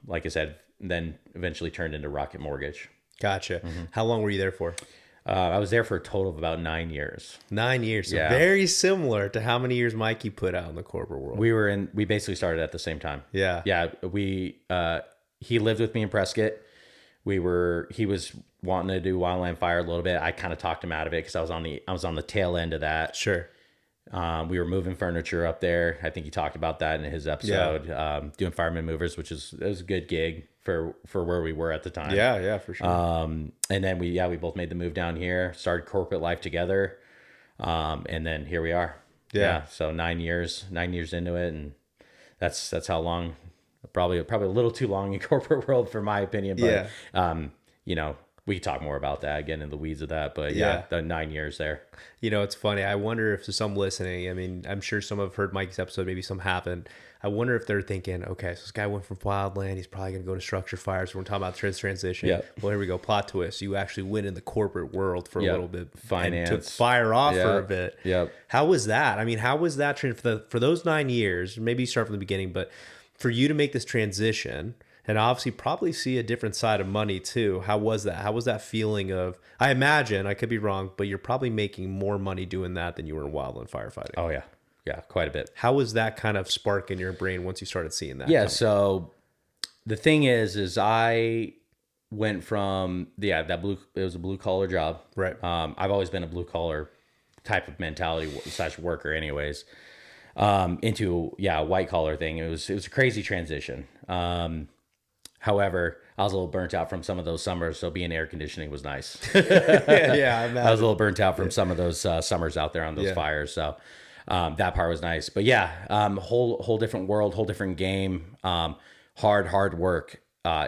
Like I said, then eventually turned into Rocket Mortgage. Gotcha. Mm-hmm. How long were you there for? I was there for a total of about 9 years. 9 years. So very similar to how many years Mikey put out in the corporate world. We basically started at the same time. Yeah. Yeah. He lived with me in Prescott. He was wanting to do wildland fire a little bit. I kind of talked him out of it because I was on the tail end of that. Sure. We were moving furniture up there. I think he talked about that in his episode. Yeah. Doing fireman movers, it was a good gig for where we were at the time. Yeah, for sure. And then we both made the move down here, started corporate life together. And then here we are. Yeah. So 9 years into it, and that's how long. Probably a little too long in corporate world for my opinion, but we could talk more about that, again in the weeds of that. But yeah, the 9 years there. You know, it's funny. I wonder if some listening, I mean, I'm sure some have heard Mike's episode, maybe some haven't. I wonder if they're thinking, okay, so this guy went from wildland, he's probably going to go to structure fire. So we're talking about transition. Yeah. Well, here we go. Plot twist. You actually went in the corporate world for a little bit. Finance. And took fire off for a bit. Yep. How was that? I mean, how was that for those 9 years? Maybe start from the beginning, but for you to make this transition and obviously probably see a different side of money too. How was that? How was that feeling of, I imagine, I could be wrong, but you're probably making more money doing that than you were in wildland firefighting. Oh yeah. Yeah, quite a bit. How was that kind of spark in your brain once you started seeing that? Yeah, so the thing is I went from, it was a blue collar job. Right. I've always been a blue collar type of mentality / worker anyways, into, a white collar thing. It was a crazy transition. However, I was a little burnt out from some of those summers, so being air conditioning was nice. Yeah, I was a little burnt out from some of those summers out there on those fires, so that part was nice. But whole different world, whole different game. Hard work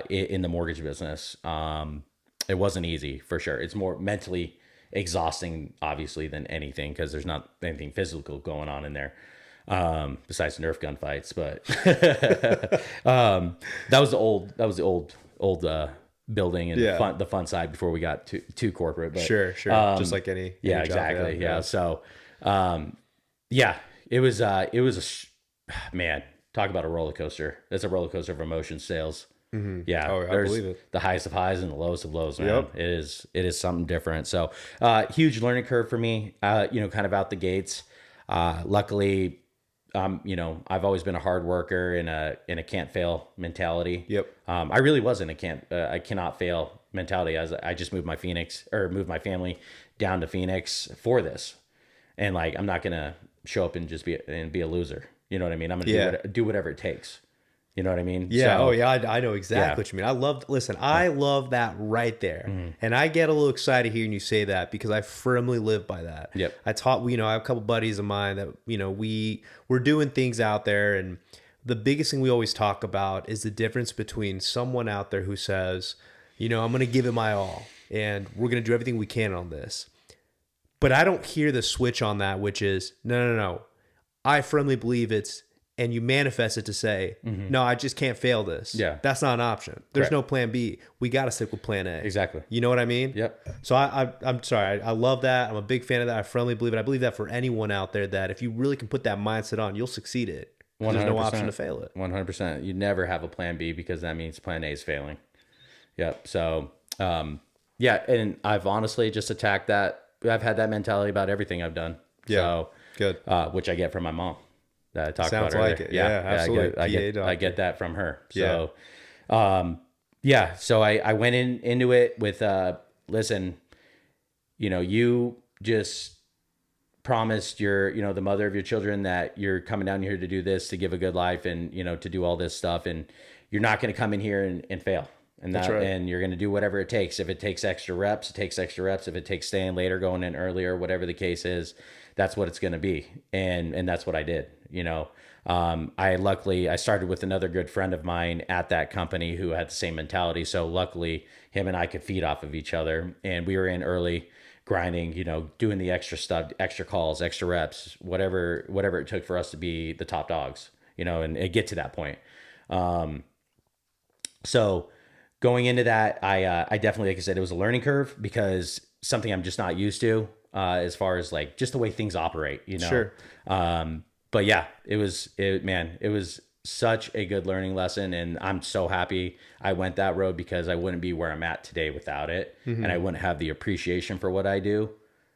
in the mortgage business. It wasn't easy for sure. It's more mentally exhausting, obviously, than anything, because there's not anything physical going on in there. Besides Nerf gun fights, but that was the old building and the fun side before we got too corporate. But sure, just like any job, exactly, So, it was man, talk about a roller coaster. That's a roller coaster of emotion, sales. Mm-hmm. Yeah, I believe it. The highest of highs and the lowest of lows, man. Yep. It is something different. So, huge learning curve for me. Kind of out the gates. Luckily, I've always been a hard worker in a can't fail mentality. Yep. I really was in I cannot fail mentality, as I just moved my family down to Phoenix for this. And like, I'm not going to show up and just be a loser. You know what I mean? I'm going to do whatever it takes. You know what I mean? Yeah. So, I know exactly what you mean. I love that right there. Mm-hmm. And I get a little excited hearing you say that because I firmly live by that. Yep. I have a couple buddies of mine that, we're doing things out there. And the biggest thing we always talk about is the difference between someone out there who says, I'm going to give it my all and we're going to do everything we can on this. But I don't hear the switch on that, which is, no. I firmly believe and you manifest it to say, no, I just can't fail this. Yeah. That's not an option. There's no plan B. We got to stick with plan A. Exactly. You know what I mean? Yep. So I'm sorry. I love that. I'm a big fan of that. I firmly believe it. I believe that for anyone out there, that if you really can put that mindset on, you'll succeed it. There's no option to fail it. 100%. You never have a plan B because that means plan A is failing. Yep. So, and I've honestly just attacked that. I've had that mentality about everything I've done. Yeah. So, good. Which I get from my mom. That I talked Sounds about like earlier. it. Yeah, absolutely. I get that from her. So, so I went into it with, listen, you just promised the mother of your children that you're coming down here to do this, to give a good life and, to do all this stuff. And you're not going to come in here and fail. And that's right. And you're going to do whatever it takes. If it takes extra reps, it takes extra reps. If it takes staying later, going in earlier, whatever the case is, that's what it's going to be. And that's what I did. I started with another good friend of mine at that company who had the same mentality. So luckily him and I could feed off of each other, and we were in early grinding, doing the extra stuff, extra calls, extra reps, whatever it took for us to be the top dogs, and get to that point. So going into that, I definitely, like I said, it was a learning curve because something I'm just not used to, as far as like just the way things operate, Sure. But yeah, it was such a good learning lesson, and I'm so happy I went that road because I wouldn't be where I'm at today without it. Mm-hmm. And I wouldn't have the appreciation for what I do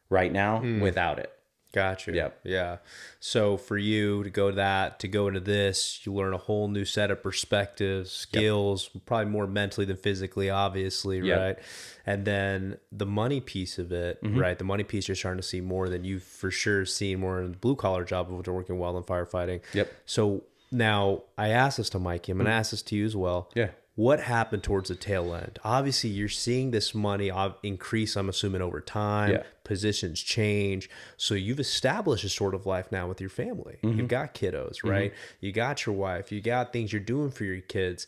right now without it. Gotcha. Yep. Yeah. So for you to go into this, you learn a whole new set of perspectives, skills, probably more mentally than physically, obviously, right? And then the money piece of it, right? The money piece you're starting to see more than you've for sure seen more in the blue collar job of working well in firefighting. Yep. So now I asked this to Mikey. I'm going to ask this to you as well. Yeah. What happened towards the tail end? Obviously, you're seeing this money increase, I'm assuming, over time. Yeah. Positions change. So you've established a sort of life now with your family. You've got kiddos, right? You got your wife. You got things you're doing for your kids.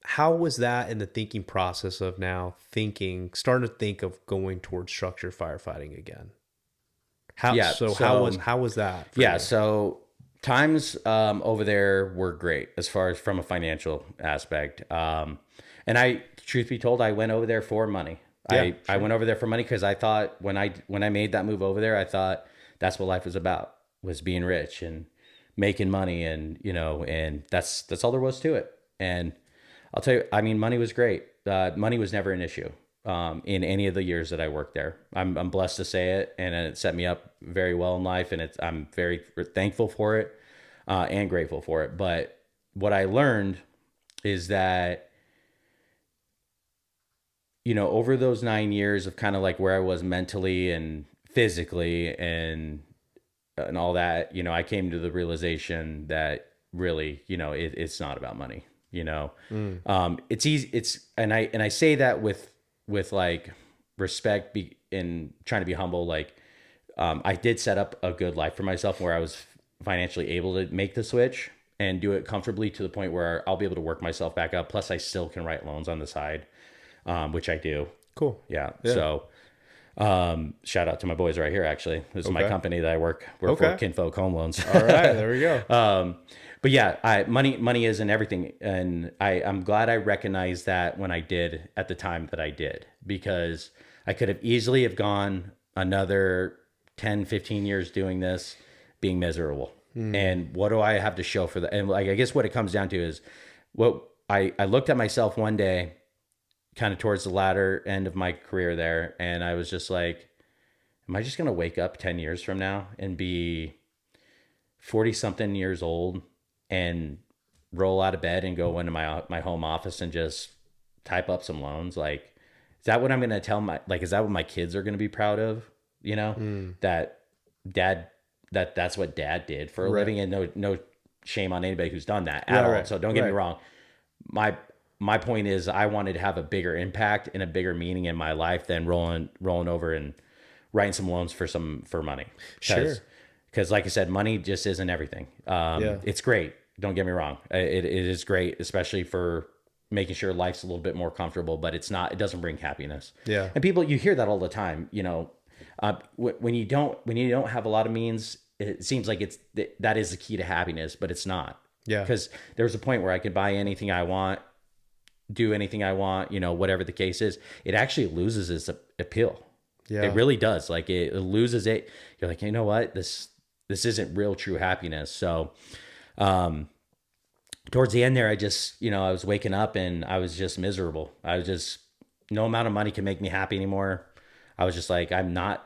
how was that in the thinking process of now starting to think of going towards structured firefighting again? Yeah. How was that for Yeah. you? So times over there were great as far as from a financial aspect. And truth be told, I went over there for money. Yeah, I sure. went over there for money because I thought when I made that move over there, I thought that's what life was about, was being rich and making money, and and that's all there was to it. And I'll tell you, I mean, money was great. Money was never an issue in any of the years that I worked there. I'm blessed to say it, and it set me up very well in life, and I'm very thankful for it and grateful for it. But what I learned is that over those 9 years of kind of like where I was mentally and physically and all that, I came to the realization that really, it's not about money. It's easy. And I say that with like respect, and trying to be humble. Like, I did set up a good life for myself where I was financially able to make the switch and do it comfortably to the point where I'll be able to work myself back up. Plus I still can write loans on the side, which I do. Cool. Yeah. Yeah. So, shout out to my boys right here. Actually, this is my Okay. company that I work for, Kinfolk Home Loans. All right, there we go. But yeah, money isn't everything. And I'm glad I recognized that when I did at the time that I did, because I could have easily have gone another 10, 15 years doing this, being miserable. And what do I have to show for that? And like, I guess what it comes down to is what I looked at myself one day, kind of towards the latter end of my career there. And I was just like, am I just going to wake up 10 years from now and be 40 something years old and roll out of bed and go into my home office and just type up some loans? Like, is that what I'm going to is that what my kids are going to be proud of? That that's what dad did for a living, and no shame on anybody who's done that at all. Right. So don't get me wrong. My point is, I wanted to have a bigger impact and a bigger meaning in my life than rolling over and writing some loans for money. Sure. Because like I said, money just isn't everything. It's great. Don't get me wrong. It is great, especially for making sure life's a little bit more comfortable, but it doesn't bring happiness. Yeah. And you hear that all the time, when you don't have a lot of means, it seems like that is the key to happiness, but it's not. Yeah. Because there was a point where I could buy anything I want, do anything I want, whatever the case is. It actually loses its appeal. Yeah. It really does. Like, it loses it. You're like, you know what? This isn't real true happiness. So, towards the end there, I just, I was waking up and I was just miserable. No amount of money can make me happy anymore. I was just like, I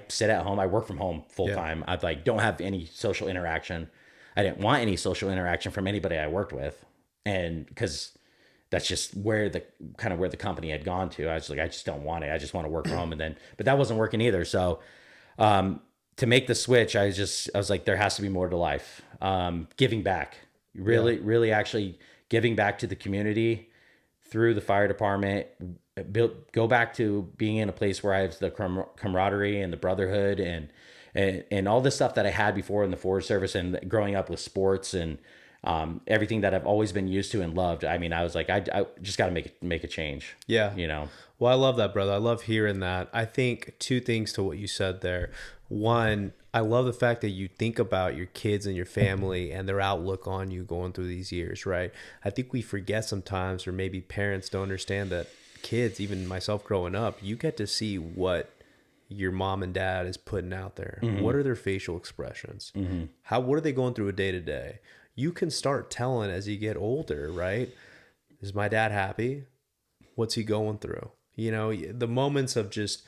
sit at home. I work from home full time. I don't have any social interaction. I didn't want any social interaction from anybody I worked with. And because that's just where the company had gone to. I was like, I just don't want it. I just want to work from home. But that wasn't working either. So, to make the switch, I was like, there has to be more to life. Giving back, really actually giving back to the community through the fire department, go back to being in a place where I have the camaraderie and the brotherhood and all this stuff that I had before in the Forest Service and growing up with sports and everything that I've always been used to and loved. I mean, I was like, I just got to make a change. Yeah. Well, I love that, brother. I love hearing that. I think two things to what you said there. One, I love the fact that you think about your kids and your family and their outlook on you going through these years, right? I think we forget sometimes, or maybe parents don't understand that kids, even myself growing up, you get to see what your mom and dad is putting out there. Mm-hmm. What are their facial expressions? Mm-hmm. What are they going through a day to day? You can start telling as you get older, right? Is my dad happy? What's he going through? The moments of just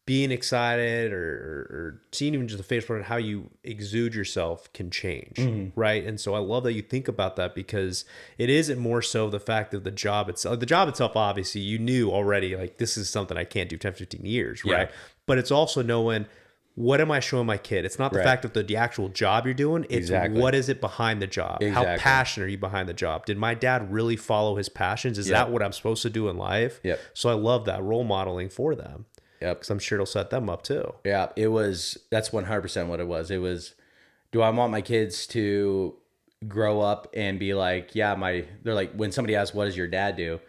being excited or seeing even just the facial and how you exude yourself can change, right? And so I love that you think about that, because it isn't more so the fact of the job itself. The job itself, obviously, you knew already, like, this is something I can't do 10, 15 years, right? Yeah. But it's also knowing, what am I showing my kid? It's not the fact of the actual job you're doing. It's what is it behind the job? Exactly. How passionate are you behind the job? Did my dad really follow his passions? Is that what I'm supposed to do in life? Yep. So I love that role modeling for them. Yep. Because I'm sure it'll set them up too. Yeah, that's 100% what it was. It was, do I want my kids to grow up and be like, yeah, they're like, when somebody asks, what does your dad do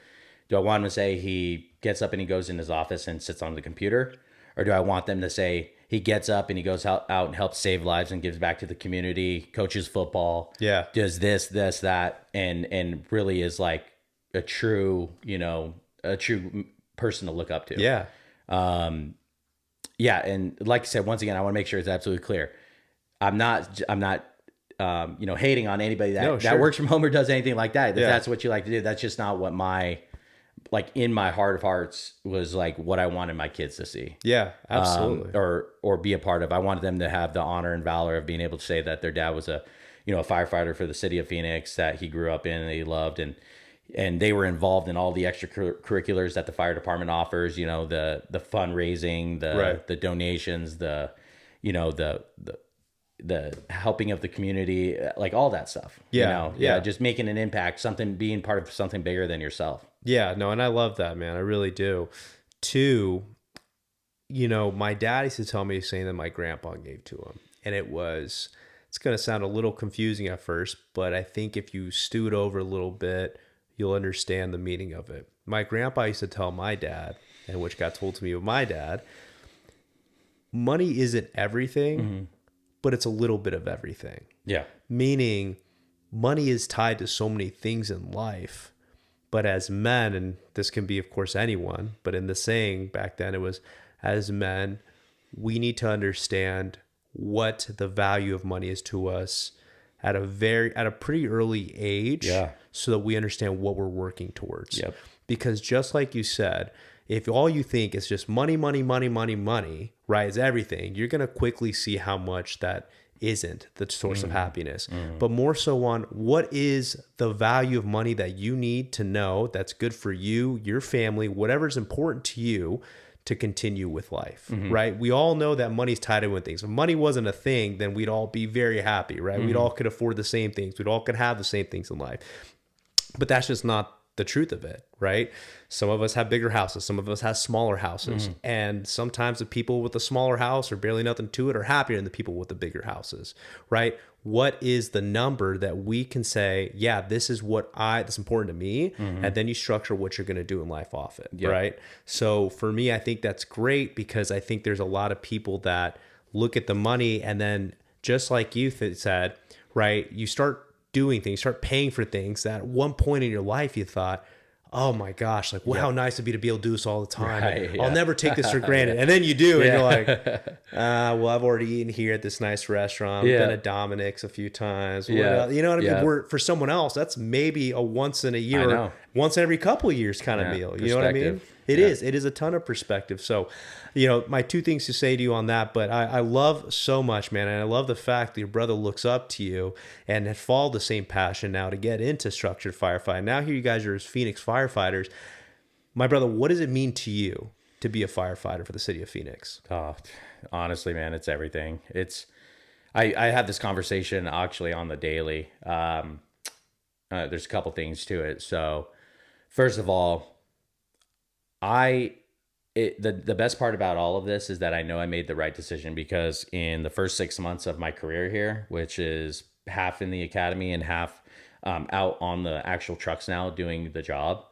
I want them to say he gets up and he goes in his office and sits on the computer? Or do I want them to say he gets up and he goes out and helps save lives and gives back to the community, coaches football, does this, that, and really is like a true, a true person to look up to. Yeah. Yeah. And like I said, once again, I want to make sure it's absolutely clear. I'm not, hating on anybody that works from home or does anything like that. If that's what you like to do, that's just not what in my heart of hearts was like what I wanted my kids to see. Yeah, absolutely. Or be a part of. I wanted them to have the honor and valor of being able to say that their dad was a firefighter for the city of Phoenix that he grew up in and he loved, and they were involved in all the extracurriculars that the fire department offers, the fundraising, the donations, the helping of the community, like all that stuff. Just making an impact, being part of something bigger than yourself. Yeah, no, and I love that, man. I really do. Two, my dad used to tell me saying that my grandpa gave to him. And it's going to sound a little confusing at first, but I think if you stew it over a little bit, you'll understand the meaning of it. My grandpa used to tell my dad, and which got told to me with my dad, money isn't everything, but it's a little bit of everything. Yeah. Meaning money is tied to so many things in life. But as men, and this can be, of course, anyone, but in the saying back then, it was, as men, we need to understand what the value of money is to us at a pretty early age, so that we understand what we're working towards. Yep. Because just like you said, if all you think is just money, right, is everything, you're going to quickly see how much that isn't the source of happiness. But more so on what is the value of money that you need to know that's good for you, your family, whatever's important to you to continue with life, right? We all know that money's tied in with things. If money wasn't a thing, then we'd all be very happy, right? We'd all could afford the same things. We'd all could have the same things in life. But that's just not the truth of it, right? Some of us have bigger houses. Some of us have smaller houses. And sometimes the people with the smaller house or barely nothing to it are happier than the people with the bigger houses, right? What is the number that we can say, yeah, this is that's important to me. And then you structure what you're going to do in life off it, right? So for me, I think that's great because I think there's a lot of people that look at the money and then just like you said, right? You start doing things, start paying for things that at one point in your life you thought, oh my gosh, like how nice it'd be to be able to do this all the time. Right, I'll never take this for granted. And then you do, and you're like, well, I've already eaten here at this nice restaurant. Been at Dominic's a few times. You know what I mean? For someone else, that's maybe a once in a year, or once every couple of years kind of meal. You know what I mean? It is a ton of perspective. So, my two things to say to you on that, but I love so much, man. And I love the fact that your brother looks up to you and had followed the same passion now to get into structured firefighting. Now here you guys are as Phoenix firefighters. My brother, what does it mean to you to be a firefighter for the city of Phoenix? Oh, honestly, man, it's everything. I have this conversation actually on the daily. There's a couple things to it. So first of all, the best part about all of this is that I know I made the right decision because in the first 6 months of my career here, which is half in the academy and half out on the actual trucks now doing the job,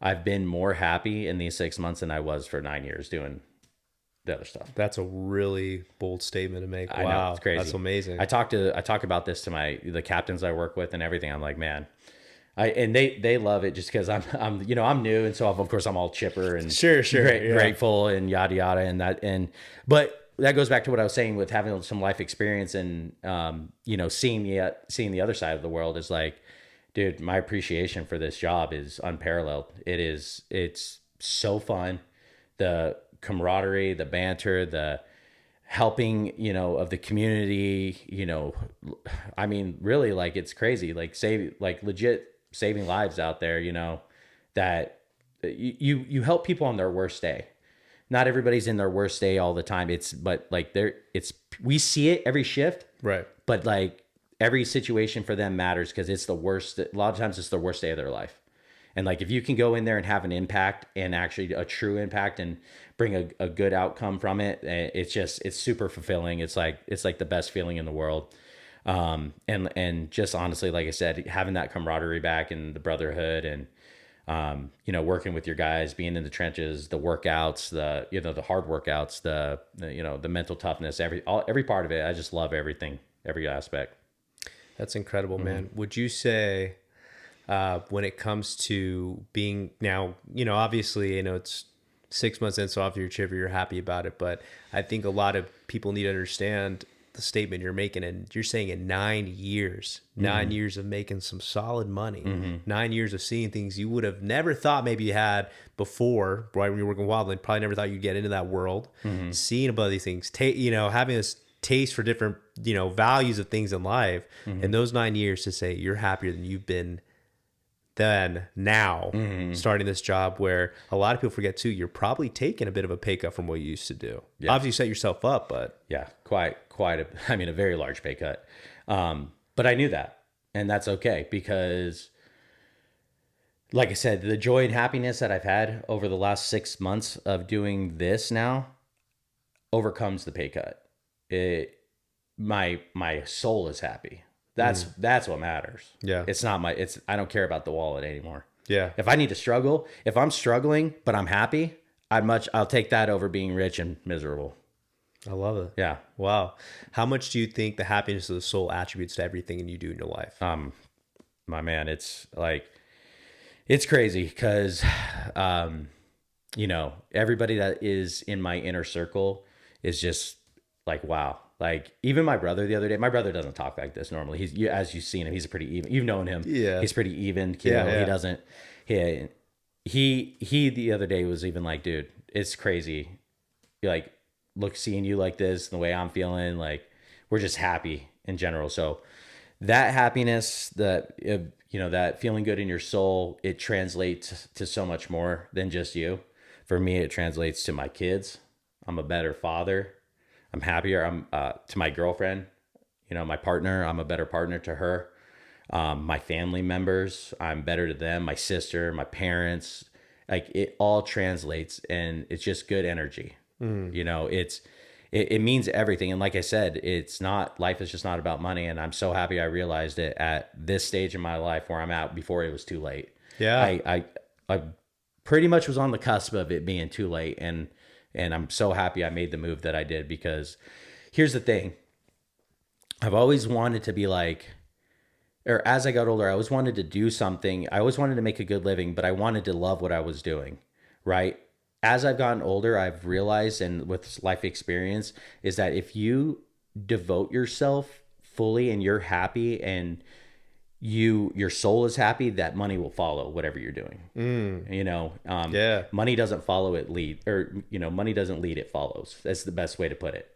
I've been more happy in these 6 months than I was for 9 years doing the other stuff. That's a really bold statement to make. I know, it's crazy. That's amazing. I talk about this to the captains I work with and everything. I'm like, man, and they love it just because I'm new, and so of course I'm all chipper and grateful and yada yada but that goes back to what I was saying with having some life experience and seeing the other side of the world is like, dude, my appreciation for this job is unparalleled. It's so fun, the camaraderie, the banter, the helping of the community. I mean, really, like, it's crazy, like legit saving lives out there, that you help people on their worst day. Not everybody's in their worst day all the time. We see it every shift, right? But like every situation for them matters because it's the worst. A lot of times it's the worst day of their life. And like, if you can go in there and have an impact and actually a true impact and bring a good outcome from it, it's super fulfilling. It's like the best feeling in the world. And just honestly, like I said, having that camaraderie back and the brotherhood and, working with your guys, being in the trenches, the workouts, the hard workouts, the mental toughness, every part of it. I just love everything, every aspect. That's incredible, man. Would you say, when it comes to being now, obviously, it's 6 months in, so off your chip, you're happy about it. But I think a lot of people need to understand the statement you're making. And you're saying in 9 years, 9 years of making some solid money, 9 years of seeing things you would have never thought maybe you had before, right? When you were working wildland, probably never thought you'd get into that world, seeing about these things, having this taste for different, values of things in life. And those 9 years to say you're happier than you've been then now starting this job, where a lot of people forget too, you're probably taking a bit of a pay cut from what you used to do. Yeah. Obviously you set yourself up, but a very large pay cut. But I knew that, and that's okay, because like I said, the joy and happiness that I've had over the last 6 months of doing this now overcomes the pay cut. My soul is happy. That's what matters. Yeah. I don't care about the wallet anymore. Yeah. If I need to struggle, if I'm struggling, but I'm happy, I'll take that over being rich and miserable. I love it. Yeah. Wow. How much do you think the happiness of the soul attributes to everything you do in your life? My man, it's crazy because, everybody that is in my inner circle is just like, wow. Like even my brother the other day, my brother doesn't talk like this normally. As you've seen him, he's a pretty even, you've known him. Yeah. He's pretty even kid. Yeah. He doesn't, he the other day was even like, dude, it's crazy. Like, seeing you like this, the way I'm feeling, like we're just happy in general. So that happiness, that feeling good in your soul, it translates to so much more than just you. For me, it translates to my kids. I'm a better father. I'm happier. I'm to my girlfriend, my partner. I'm a better partner to her. My family members, I'm better to them. My sister, my parents, like it all translates, and it's just good energy. It means everything. And like I said, life is just not about money. And I'm so happy I realized it at this stage in my life where I'm at before it was too late. Yeah. I pretty much was on the cusp of it being too late. And I'm so happy I made the move that I did, because here's the thing. I've always wanted to be or as I got older, I always wanted to do something. I always wanted to make a good living, but I wanted to love what I was doing, right? As I've gotten older, I've realized, and with life experience, is that if you devote yourself fully and you're happy and your soul is happy, that money will follow whatever you're doing. Money doesn't follow, it lead, or money doesn't lead, it follows. That's the best way to put it.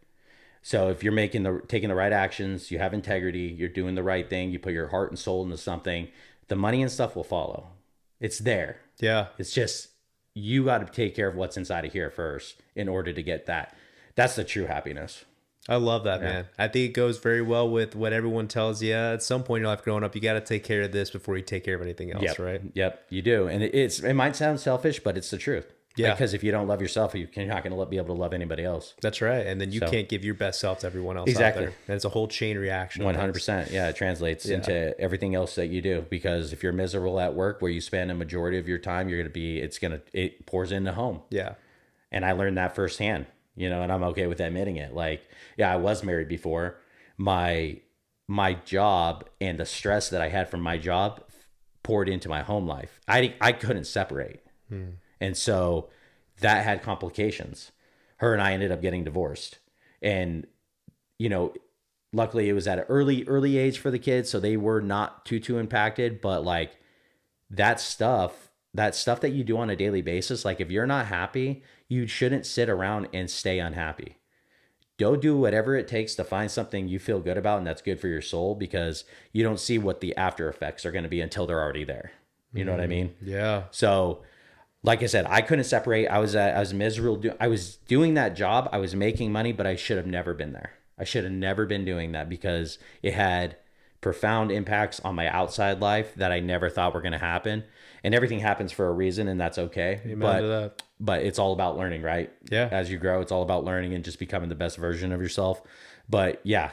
So if you're taking the right actions, you have integrity, you're doing the right thing, you put your heart and soul into something, the money and stuff will follow. It's there. Yeah. It's just, you got to take care of what's inside of here first in order to get that. That's the true happiness. I love that, man. I think it goes very well with what everyone tells you. At some point in your life growing up, you got to take care of this before you take care of anything else, right? Yep, you do. And it might sound selfish, but it's the truth. Yeah. Because if you don't love yourself, you're not going to be able to love anybody else. That's right. And then you can't give your best self to everyone else Exactly. out there. And it's a whole chain reaction. 100%. Yeah, it translates into everything else that you do. Because if you're miserable at work, where you spend a majority of your time, it pours into home. Yeah. And I learned that firsthand, and I'm okay with admitting it. I was married before. My job and the stress that I had from my job poured into my home life. I couldn't separate. And so that had complications. Her and I ended up getting divorced. And, luckily it was at an early age for the kids, so they were not too impacted. But that stuff that you do on a daily basis, if you're not happy, you shouldn't sit around and stay unhappy. Go do whatever it takes to find something you feel good about and that's good for your soul, because you don't see what the after effects are going to be until they're already there. You know what I mean? Yeah. So, like I said, I couldn't separate. I was miserable. I was doing that job. I was making money, but I should have never been there. I should have never been doing that, because it had profound impacts on my outside life that I never thought were going to happen. And everything happens for a reason, and that's okay. But it's all about learning, right? Yeah. As you grow, it's all about learning and just becoming the best version of yourself. But yeah,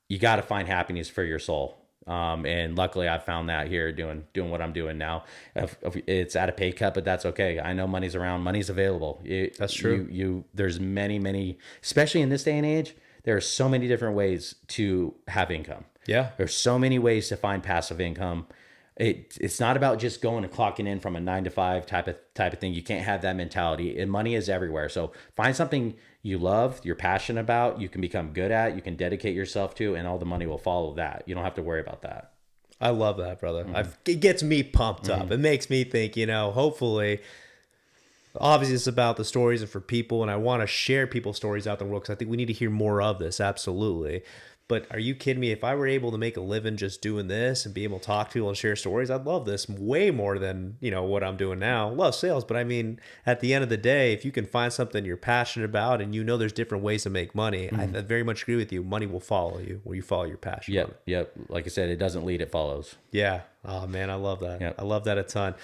you got to find happiness for your soul. And luckily I found that here doing what I'm doing now. If it's at a pay cut, but that's okay. I know money's around, money's available. That's true. There's many, especially in this day and age, there are so many different ways to have income. Yeah. There's so many ways to find passive income. It's not about just going and clocking in from a 9 to 5 type of thing. You can't have that mentality. And money is everywhere. So find something you love, you're passionate about, you can become good at, you can dedicate yourself to, and all the money will follow that. You don't have to worry about that. I love that, brother. It gets me pumped up. It makes me think, hopefully, obviously it's about the stories and for people, and I want to share people's stories out in the world because I think we need to hear more of this. Absolutely. But are you kidding me? If I were able to make a living just doing this and be able to talk to people and share stories, I'd love this way more than, what I'm doing now. Love sales, but I mean, at the end of the day, if you can find something you're passionate about and there's different ways to make money, I very much agree with you. Money will follow you where you follow your passion. Yep. Like I said, it doesn't lead, it follows. Yeah. Oh, man, I love that. Yep. I love that a ton.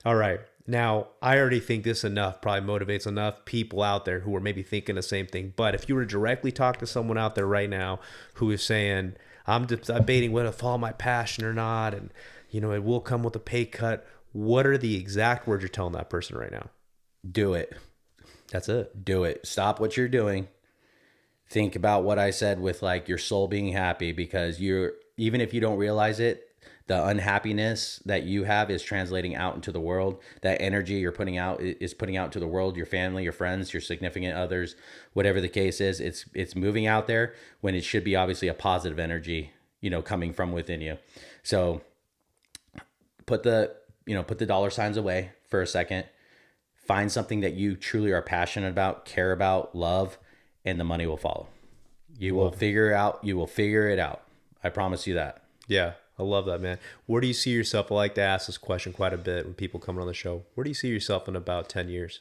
All right. Now, I already think this probably motivates enough people out there who are maybe thinking the same thing. But if you were to directly talk to someone out there right now who is saying, I'm debating whether to follow my passion or not, and, it will come with a pay cut, what are the exact words you're telling that person right now? Do it. That's it. Do it. Stop what you're doing. Think about what I said with like your soul being happy, because even if you don't realize it, the unhappiness that you have is translating out into the world. That energy you're putting out is putting out to the world, your family, your friends, your significant others, whatever the case is, it's moving out there when it should be obviously a positive energy, coming from within you. So put the dollar signs away for a second, find something that you truly are passionate about, care about, love, and the money will follow. You will figure it out. I promise you that. Yeah. I love that, man. Where do you see yourself? I like to ask this question quite a bit when people come on the show. Where do you see yourself in about 10 years?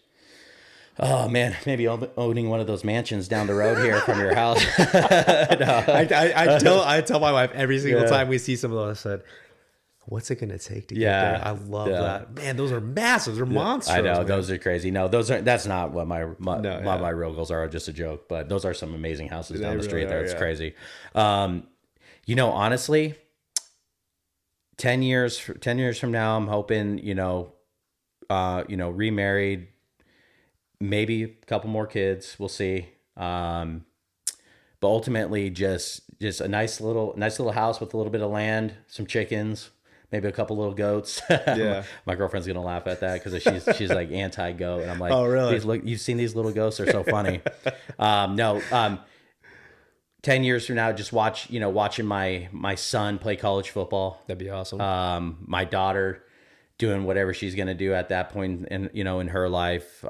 Oh, man, maybe owning one of those mansions down the road here from your house. No. I tell my wife every single time we see some of those, I said, what's it going to take to get there? I love that. Man, those are massive. They're monsters. I know. Man. Those are crazy. No, that's not what my real goals are. Just a joke. But those are some amazing houses down the street there. It's crazy. Honestly, 10 years from now, I'm hoping, remarried, maybe a couple more kids. We'll see. But ultimately just a nice little house with a little bit of land, some chickens, maybe a couple little goats. Yeah. My girlfriend's going to laugh at that because she's like anti-goat. And I'm like, oh, really? You've seen these little ghosts? They're so funny. 10 years from now, just watching my son play college football. That'd be awesome. My daughter doing whatever she's going to do at that point in her life.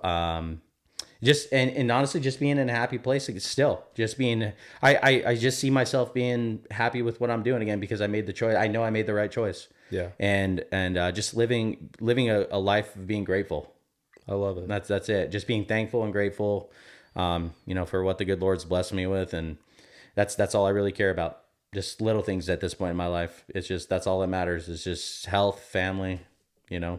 Just honestly, just being in a happy place. Still just being, I just see myself being happy with what I'm doing again, because I made the choice. I know I made the right choice. Yeah. And just living a life of being grateful. I love it. That's it. Just being thankful and grateful, for what the good Lord's blessed me with. And that's all I really care about. Just little things at this point in my life. It's just, that's all that matters. It's just health, family, yeah,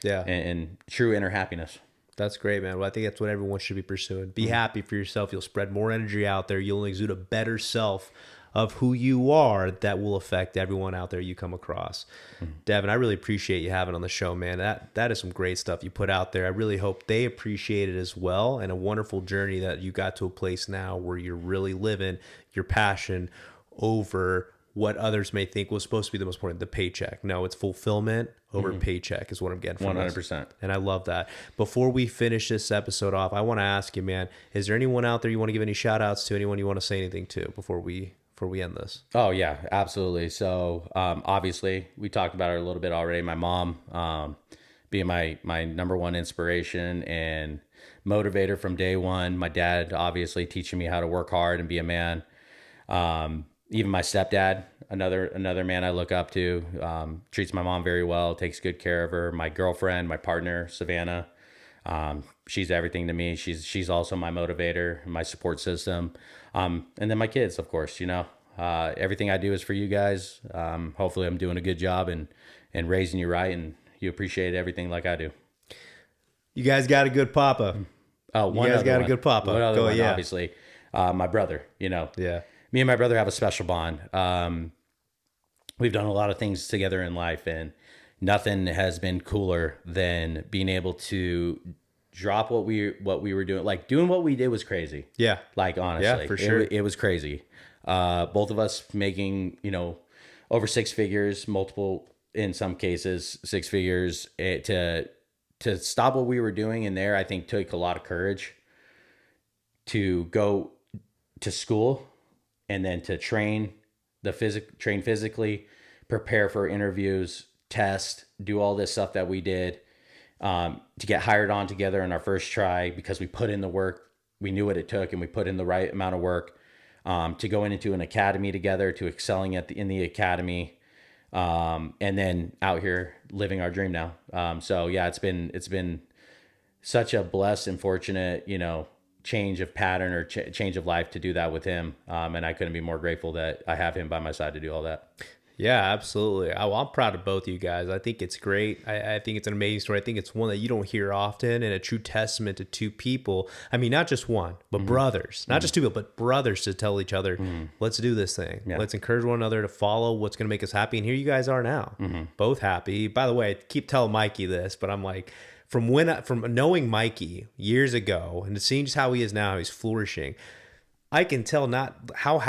and true inner happiness. That's great, man. Well, I think that's what everyone should be pursuing. Be happy for yourself. You'll spread more energy out there. You'll exude a better self of who you are that will affect everyone out there you come across. Devin, I really appreciate you having on the show, man. That is some great stuff you put out there. I really hope they appreciate it as well, and a wonderful journey that you got to a place now where you're really living your passion over what others may think was supposed to be the most important, the paycheck. No, it's fulfillment over paycheck is what I'm getting from 100%. this. And I love that. Before we finish this episode off, I want to ask you, man, is there anyone out there you want to give any shout outs to, anyone you want to say anything to before we end this? Oh yeah, absolutely. So obviously we talked about her a little bit already. My mom being my number one inspiration and motivator from day one. My dad obviously teaching me how to work hard and be a man. Even my stepdad, another man I look up to, treats my mom very well, takes good care of her. My girlfriend, my partner, Savannah, she's everything to me. She's also my motivator, my support system. And then my kids, of course, everything I do is for you guys. Hopefully I'm doing a good job and raising you right, and you appreciate everything like I do. You guys got a good papa. Oh, you guys got a good papa. Obviously, my brother, Yeah. me and my brother have a special bond. We've done a lot of things together in life, and nothing has been cooler than being able to drop what we were doing. Like doing what we did was crazy. Yeah. Like honestly, Yeah, for sure. It was crazy. Both of us making, over six figures, multiple in some cases, six figures. To stop what we were doing in there, I think took a lot of courage to go to school and then to train physically, prepare for interviews, test, do all this stuff that we did, to get hired on together in our first try because we put in the work. We knew what it took and we put in the right amount of work, to go into an academy together, to excelling in the academy. And then out here living our dream now. So yeah, it's been such a blessed and fortunate, change of pattern or change of life to do that with him. And I couldn't be more grateful that I have him by my side to do all that. Yeah, absolutely. I'm proud of both of you guys. I think it's great. I think it's an amazing story. I think it's one that you don't hear often, and a true testament to two people. I mean, not just one, but brothers. Not just two people, but brothers to tell each other, let's do this thing. Yeah. Let's encourage one another to follow what's going to make us happy. And here you guys are now, both happy. By the way, I keep telling Mikey this, but I'm like, from knowing Mikey years ago and seeing just how he is now, he's flourishing. I can tell not how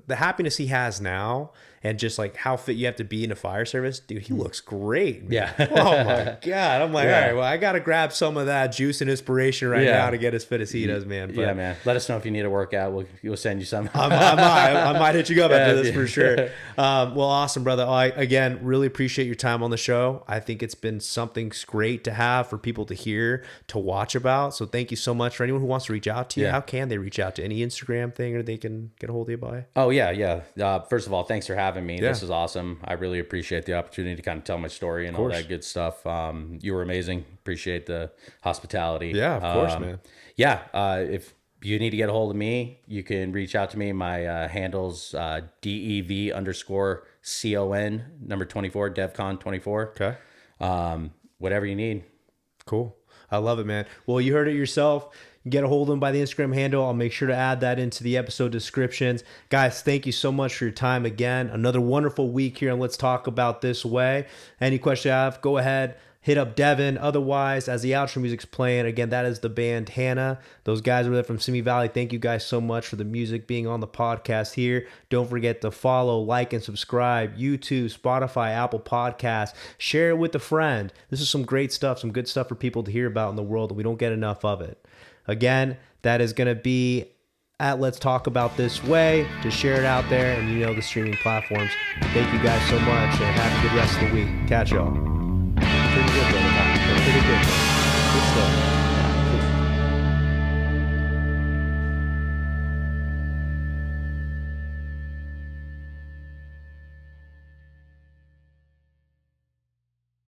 the happiness he has now, and just like how fit you have to be in the fire service. Dude, he looks great. Yeah. Oh my God. I'm like, all right, well, I got to grab some of that juice and inspiration now to get as fit as he does, man. But, yeah, man. Let us know if you need a workout. We'll send you some. I might hit you up after this for sure. Well, awesome, brother. I, again, really appreciate your time on the show. I think it's been something great to have for people to hear, to watch about. So thank you so much. For anyone who wants to reach out to you, how can they reach out to any Instagram thing, or they can get a hold of you by? Oh, yeah. First of all, thanks for having me. Yeah. This is awesome. I really appreciate the opportunity to kind of tell my story and all that good stuff. You were amazing. Appreciate the hospitality. Yeah, of course, man. Yeah. If you need to get a hold of me, you can reach out to me. My handle's DEV_CON number 24, DevCon 24. Okay. Whatever you need. Cool. I love it, man. Well, you heard it yourself. Get a hold of them by the Instagram handle. I'll make sure to add that into the episode descriptions. Guys, thank you so much for your time again. Another wonderful week here, and let's talk about this way. Any question you have, go ahead, hit up Devin. Otherwise, as the outro music's playing, again, that is the band Hannah. Those guys over there from Simi Valley. Thank you guys so much for the music being on the podcast here. Don't forget to follow, like, and subscribe. YouTube, Spotify, Apple Podcasts. Share it with a friend. This is some great stuff, some good stuff for people to hear about in the world, and we don't get enough of it. Again, that is going to be at Let's Talk About This Way. Just share it out there, and the streaming platforms. Thank you guys so much, and have a good rest of the week. Catch y'all. Pretty good, brother. Pretty good. Good stuff.